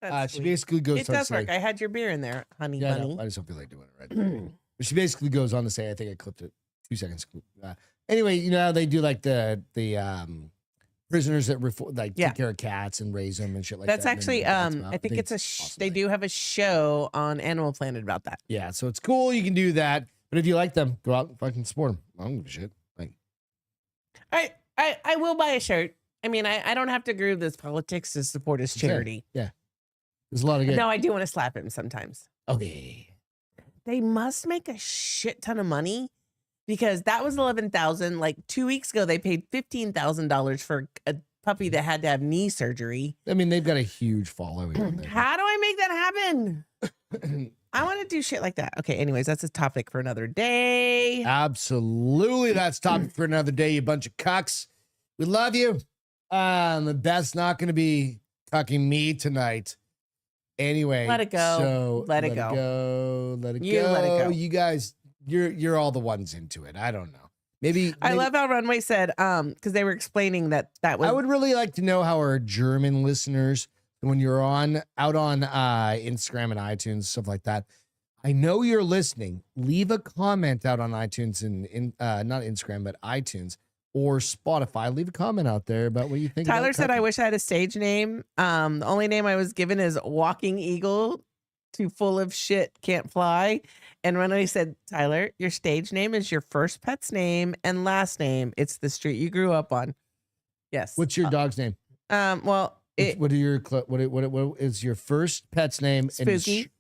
That's She sweet. basically goes It on to does say. work. I had your beer in there, honey Yeah, bunny. no, I just don't feel like doing it right. But she basically goes on to say, I think I clipped it 2 seconds. Anyway, you know how they do like the prisoners that Yeah. take care of cats and raise them and shit like That's that. and then actually, that's about- I think it's a. awesome They thing. do have a show on Animal Planet about that. Yeah, so it's cool. You can do that. But if you like them, go out and fucking support them. I don't give a shit. Like, I will buy a shirt. I mean, I don't have to agree with his politics to support his charity. Yeah. There's a lot of good. No, I do want to slap him sometimes. Okay. They must make a shit ton of money because that was 11,000. Like 2 weeks ago, they paid $15,000 for a puppy that had to have knee surgery. I mean, they've got a huge following. On there. How do I make that happen? I want to do shit like that. Okay, anyways, that's a topic for another day. Absolutely. That's topic for another day, you bunch of cucks. We love you. Beth's not going to be cucking me tonight. Anyway, Let it go. So Let it go. Let it You go. let it go. You guys, you're all the ones into it. I don't know. Maybe I love how Runway said, because they were explaining that was. I would really like to know how our German listeners, when you're out on Instagram and iTunes, stuff like that. I know you're listening. Leave a comment out on iTunes and not Instagram, but iTunes or Spotify. Leave a comment out there about what you think. Tyler about said, I cucking. wish I had a stage name. The only name I was given is Walking Eagle. Too full of shit, can't fly. And Runway said, Tyler, your stage name is your first pet's name and last name. It's the street you grew up on. Yes. What's your dog's name? Well, What is your first pet's name? Spooky.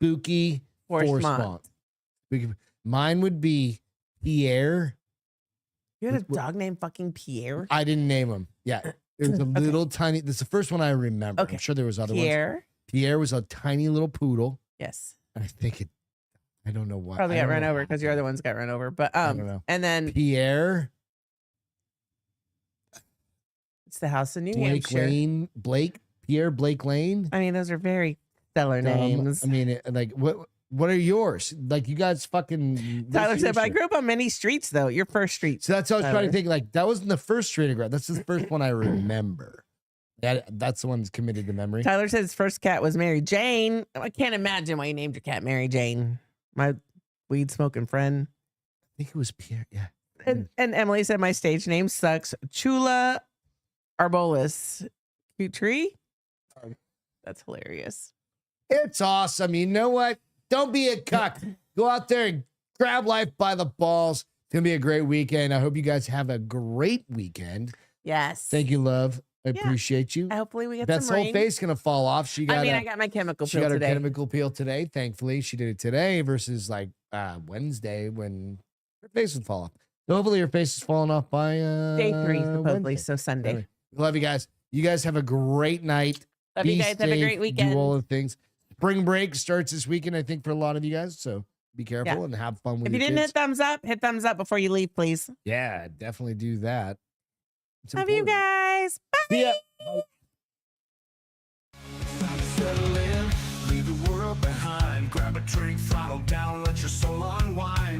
Spooky Forcemont. Spooky. Mine would be Pierre. You had a dog named fucking Pierre? I didn't name him. Yeah. It was a little tiny. This is the first one I remember. Okay. I'm sure there was other Pierre. ones. Pierre was a tiny little poodle. Yes. And I think I don't know why. Probably I got don't run know over why. because your other ones got run over. But I don't know. and then Pierre. it's the house in New Blake Hampshire. Lane. Pierre Blake Lane. I mean, those are very stellar names. I mean, what are yours? Like, you guys fucking. Tyler said, but I your grew up on many streets, though. Your first street. So that's what I was trying Tyler. to think. Like, that wasn't the first street I grew up. That's the first one I remember. That's the one that's committed to memory. Tyler said his first cat was Mary Jane. I can't imagine why you named your cat Mary Jane. My weed smoking friend. I think it was Pierre. Yeah. And Emily said my stage name sucks. Chula Arbolis. Cute tree. That's hilarious. It's awesome. You know what? Don't be a cuck. Go out there and grab life by the balls. It's going to be a great weekend. I hope you guys have a great weekend. Yes. Thank you, love. I appreciate you. Hopefully we get Beth's some rain. whole face going to fall off. I got my chemical She peel got her today. chemical peel today. Thankfully, she did it today versus like Wednesday when her face would fall off. So hopefully her face is falling off by Day 3, supposedly, Wednesday. so Sunday. Anyway, love you guys. You guys have a great night. Love Be you guys. Have a safe, great weekend. Do all the things. Spring break starts this weekend, I think, for a lot of you guys. So be careful Yeah. and have fun with If you your didn't kids. hit thumbs up before you leave, please. Yeah, definitely do that. It's Love you important. guys. Bye. See ya. Bye. Time to settle in, leave the world behind. Grab a drink, throttle down, let your soul unwind.